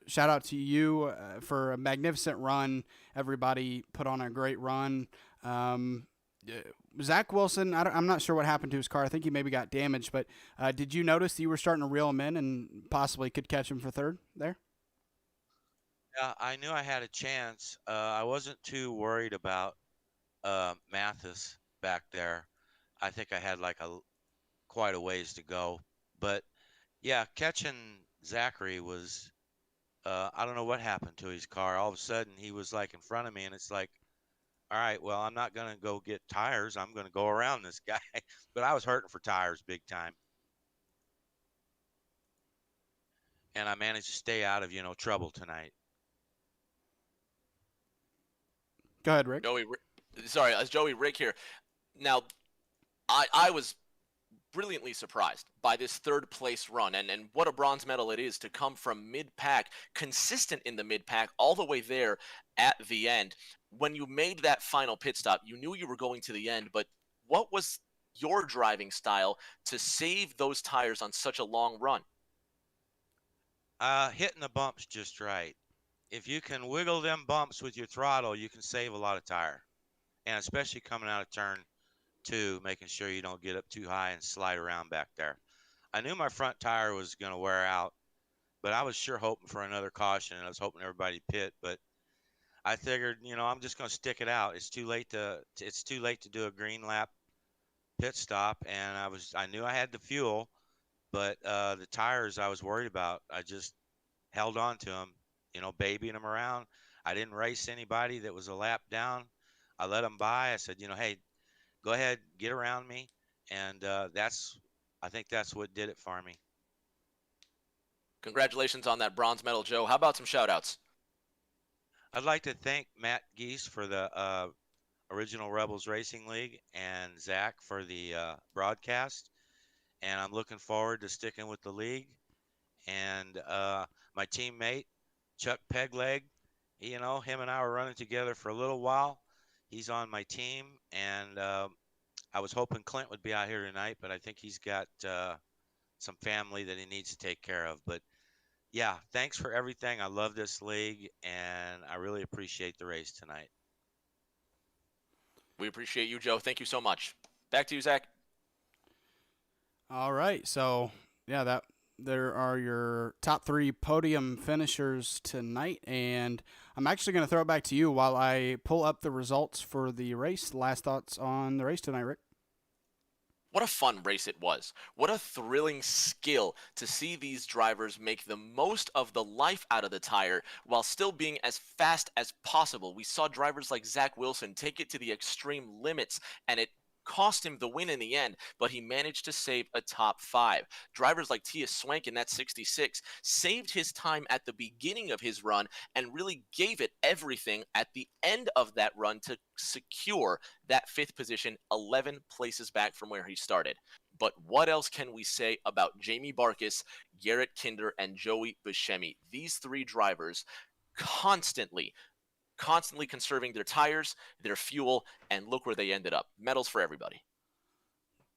Shout out to you for a magnificent run. Everybody put on a great run. Zach Wilson, I'm not sure what happened to his car. I think he maybe got damaged, but did you notice that you were starting to reel him in and possibly could catch him for third there? Yeah, I knew I had a chance. I wasn't too worried about Mathis back there. I think I had quite a ways to go. But yeah, catching Zachary was I don't know what happened to his car. All of a sudden he was like in front of me, and it's like, all right, well, I'm not going to go get tires. I'm going to go around this guy. But I was hurting for tires big time. And I managed to stay out of, trouble tonight. Go ahead, Rick. Joey Rick here. Now, I was brilliantly surprised by this third place run, and what a bronze medal it is to come from mid-pack, consistent in the mid-pack, all the way there at the end. When you made that final pit stop, you knew you were going to the end, but what was your driving style to save those tires on such a long run? Hitting the bumps just right. If you can wiggle them bumps with your throttle, you can save a lot of tire. And especially coming out of turn 2, making sure you don't get up too high and slide around back there. I knew my front tire was going to wear out, but I was sure hoping for another caution, and I was hoping everybody pit. But I figured, I'm just going to stick it out. It's too late to do a green lap pit stop, and I knew I had the fuel, but the tires I was worried about. I just held on to them, babying them around. I didn't race anybody that was a lap down. I let them by. I said, hey, go ahead, get around me, and I think that's what did it for me. Congratulations on that bronze medal, Joe. How about some shout-outs? I'd like to thank Matt Geese for the Original Rebels Racing League and Zach for the broadcast, and I'm looking forward to sticking with the league. And my teammate, Chuck Pegleg, him and I were running together for a little while. He's on my team, and I was hoping Clint would be out here tonight, but I think he's got some family that he needs to take care of. But yeah, thanks for everything. I love this league, and I really appreciate the race tonight. We appreciate you, Joe. Thank you so much. Back to you, Zach. All right, so yeah, there are your top 3 podium finishers tonight, and I'm actually going to throw it back to you while I pull up the results for the race. Last thoughts on the race tonight, Rick? What a fun race it was. What a thrilling skill to see these drivers make the most of the life out of the tire while still being as fast as possible. We saw drivers like Zach Wilson take it to the extreme limits, and it cost him the win in the end, but he managed to save a top 5. Drivers like Tia Swank in that 66 saved his time at the beginning of his run and really gave it everything at the end of that run to secure that 5th position, 11 places back from where he started. But what else can we say about Jamie Barkis, Garrett Kinder, and Joey Buscemi? These 3 drivers constantly conserving their tires, their fuel, and look where they ended up. Medals for everybody.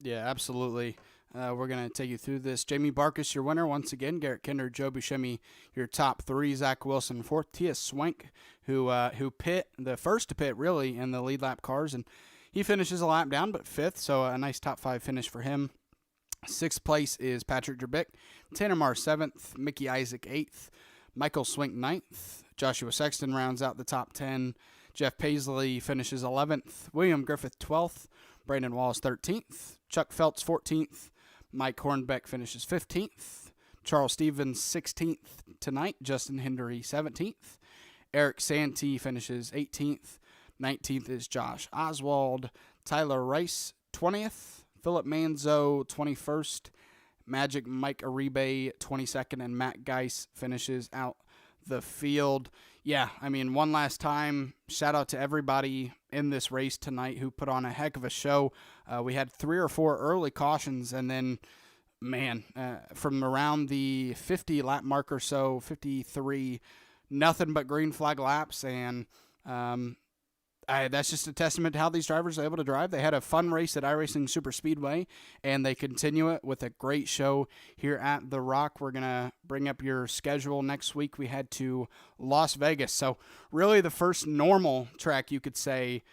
Yeah, absolutely. We're going to take you through this. Jamie Barkis, your winner once again. Garrett Kinder, Joe Buscemi, your top 3. Zach Wilson, 4th. Tia Swank, who pit, the first to pit really in the lead lap cars, and he finishes a lap down, but 5th, so a nice top 5 finish for him. 6th place is Patrick Drabik, Tanner Marr 7th, Mickey Isaac 8th, Michael Swink 9th, Joshua Sexton rounds out the top 10. Jeff Paisley finishes 11th. William Griffith 12th. Brandon Wallace 13th. Chuck Phelps 14th. Mike Hornbeck finishes 15th. Charles Stevens 16th tonight. Justin Hendery 17th. Eric Santee finishes 18th. 19th is Josh Oswald. Tyler Rice 20th. Philip Manzo 21st. Magic Mike Aribe 22nd. And Matt Geis finishes out the field. Yeah, I mean, one last time, shout out to everybody in this race tonight who put on a heck of a show. We had 3 or 4 early cautions, and then, man, from around the 50 lap mark or so, 53, nothing but green flag laps, and that's just a testament to how these drivers are able to drive. They had a fun race at iRacing Super Speedway, and they continue it with a great show here at The Rock. We're going to bring up your schedule next week. We head to Las Vegas. So really the first normal track, you could say,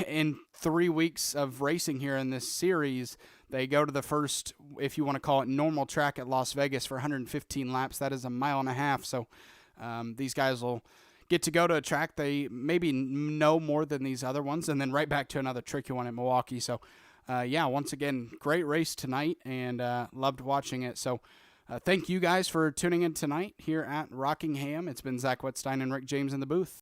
in 3 weeks of racing here in this series. They go to the first, if you want to call it, normal track at Las Vegas for 115 laps. That is a mile and a half. So these guys will get to go to a track they maybe know more than these other ones, and then right back to another tricky one at Milwaukee. So, yeah, once again, great race tonight, and loved watching it. So, thank you guys for tuning in tonight here at Rockingham. It's been Zach Wetstein and Rick James in the booth.